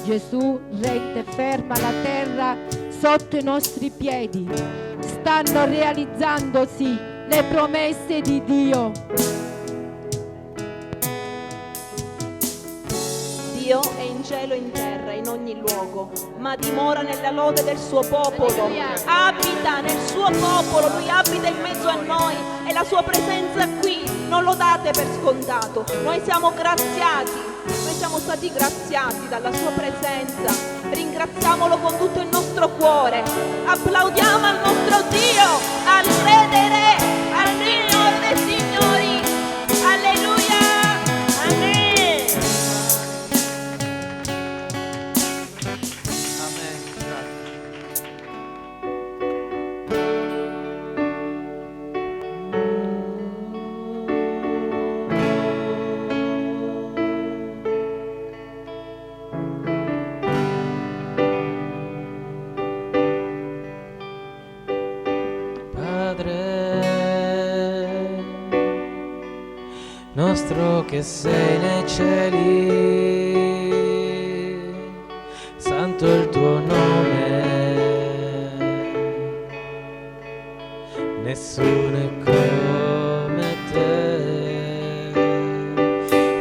Gesù rende ferma la terra sotto i nostri piedi. Stanno realizzandosi le promesse di Dio. Dio è in cielo e in terra, in ogni luogo, ma dimora nella lode del suo popolo. Abita nel suo popolo, Lui abita in mezzo a noi e la sua presenza qui non lo date per scontato. Noi siamo graziati, noi siamo stati graziati dalla sua presenza. Ringraziamolo con tutto il nostro cuore. Applaudiamo al nostro Dio, al Re dei Re, al Signore dei Signori. Alleluia. Amen. Amen. Grazie. Padre nostro che sei nei cieli, santo il tuo nome, nessuno è come te.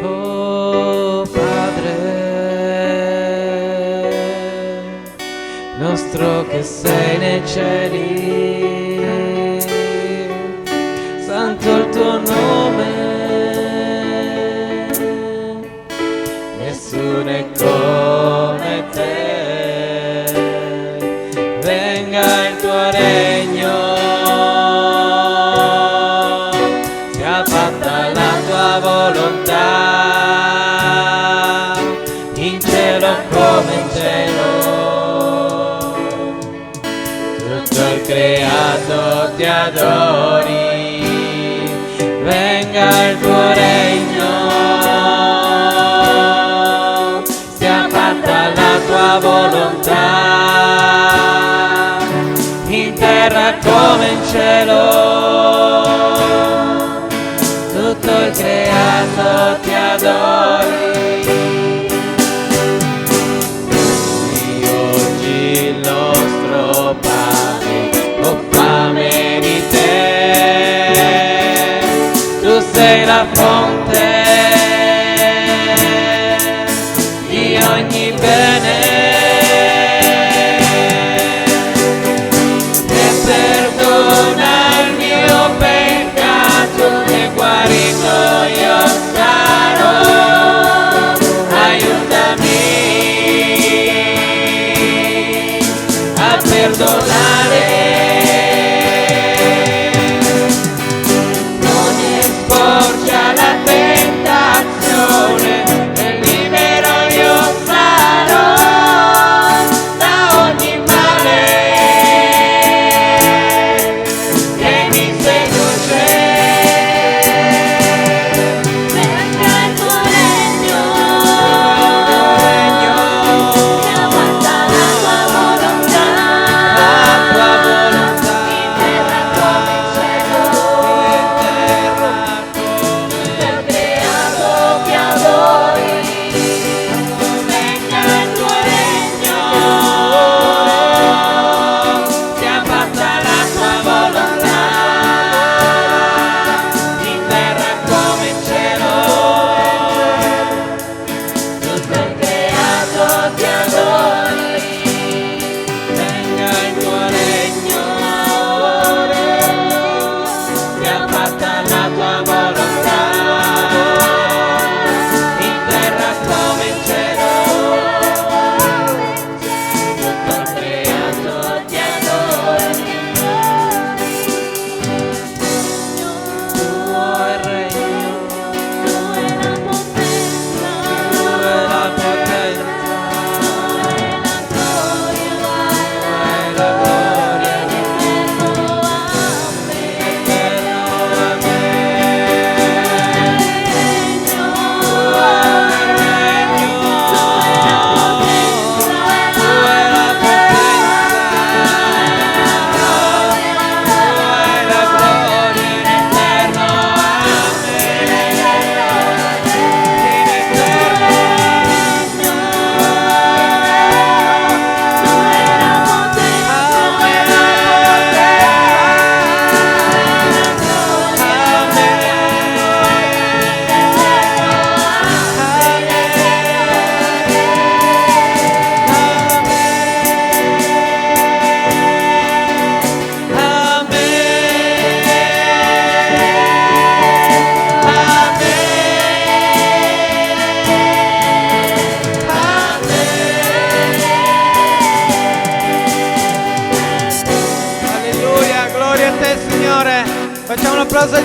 Oh Padre nostro che sei nei cieli, santo il tuo nome, nessuno è come te. Venga il tuo regno, sia fatta la tua volontà, in cielo come in cielo. Tutto il creato ti adori. Venga il tuo regno, sia fatta la tua volontà, in terra come in cielo. Tutto il creato ti adori. Di oggi il nostro pane, ho fame di te, tu sei la fonte di ogni bene, e perdona il mio peccato, e guarito io sarò. Aiutami a perdonare, non sporgia la tentazione, e libero io sarò da ogni male che mi seduce. Venga il tuo regno, sia fatta la tua volontà,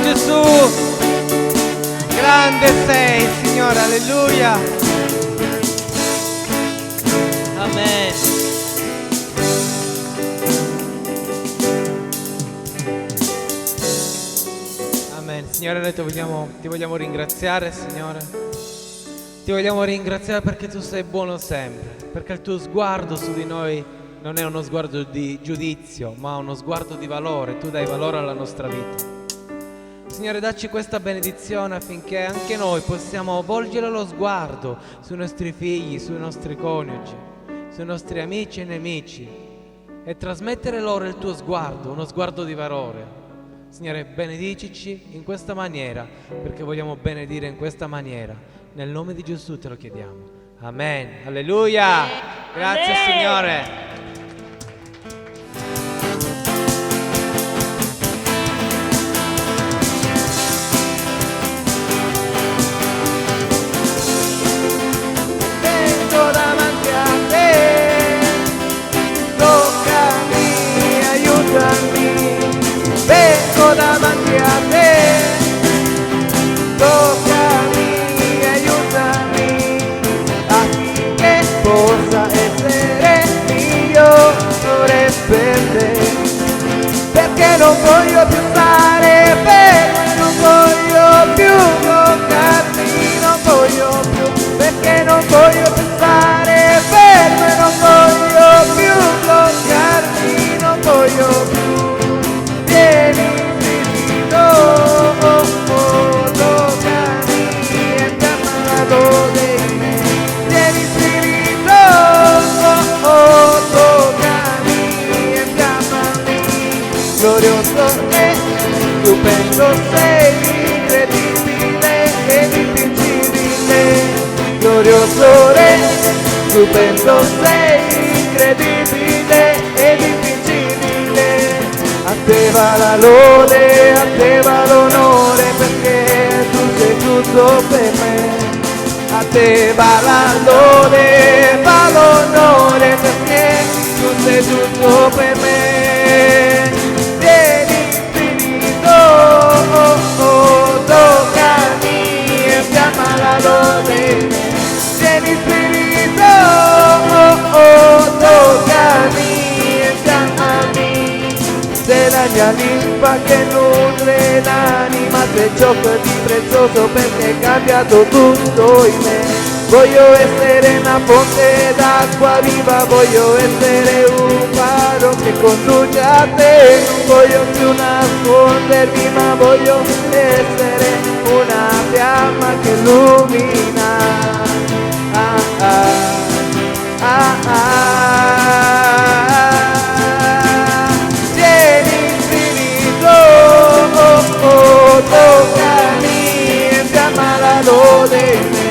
Gesù. Grande sei, Signore, alleluia. Amen. Amen. Signore, noi ti vogliamo ringraziare, Signore. Ti vogliamo ringraziare perché tu sei buono sempre, perché il tuo sguardo su di noi non è uno sguardo di giudizio, ma uno sguardo di valore. Tu dai valore alla nostra vita. Signore, dacci questa benedizione affinché anche noi possiamo volgere lo sguardo sui nostri figli, sui nostri coniugi, sui nostri amici e nemici e trasmettere loro il tuo sguardo, uno sguardo di valore. Signore, benedicici in questa maniera, perché vogliamo benedire in questa maniera. Nel nome di Gesù te lo chiediamo. Amen. Alleluia. Grazie, Signore. Vengo davanti a te, toccami, aiutami, affinché possa essere migliore per te, perché non voglio più stare fermo, non voglio più bloccarmi, non voglio più, perché non voglio più stare fermo e non voglio più bloccarmi, non voglio più. Vieni Spirito, toccami e chiamalo di me. Vieni Spirito, toccami e chiamami. Glorioso e stupendo sei, incredibile ed invincibile. Glorioso Re, stupendo sei, incredibile ed invincibile. A te va la lode, a te va l'onore, perché tu sei tutto per me. A te va la lode, va l'onore, perché tu sei tutto per me. Vieni Spirito, toccami e chiama la lode. Vieni Spirito, toccami e chiamami. Sei la mia linfa che nutre l'anima, sei ciò che di prezioso perché hai cambiato tutto in me. Voglio essere una fonte d'acqua viva, voglio essere un faro che conduce a te. Non voglio più nascondermi, ma voglio essere una fiamma che illumina. Toccami e chiama la lode in me.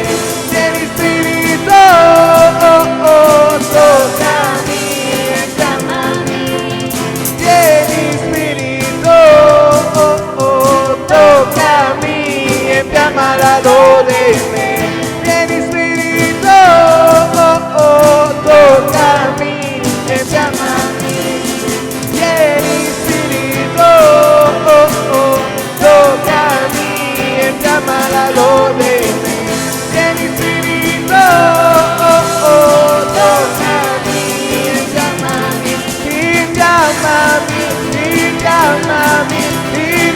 Vieni Spirito, toccami e chiamami. Vieni Spirito, toccami e chiama la lode in me. Vieni Spirito, toccami e chiamami. Vieni Spirito, toccami e chiama la lode in me. Vieni Spirito, toccami e chiamami. Chiamami, chiamami,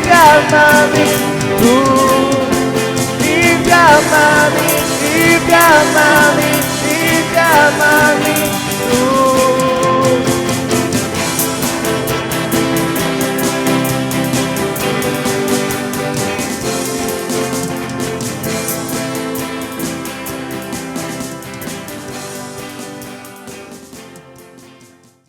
chiamami.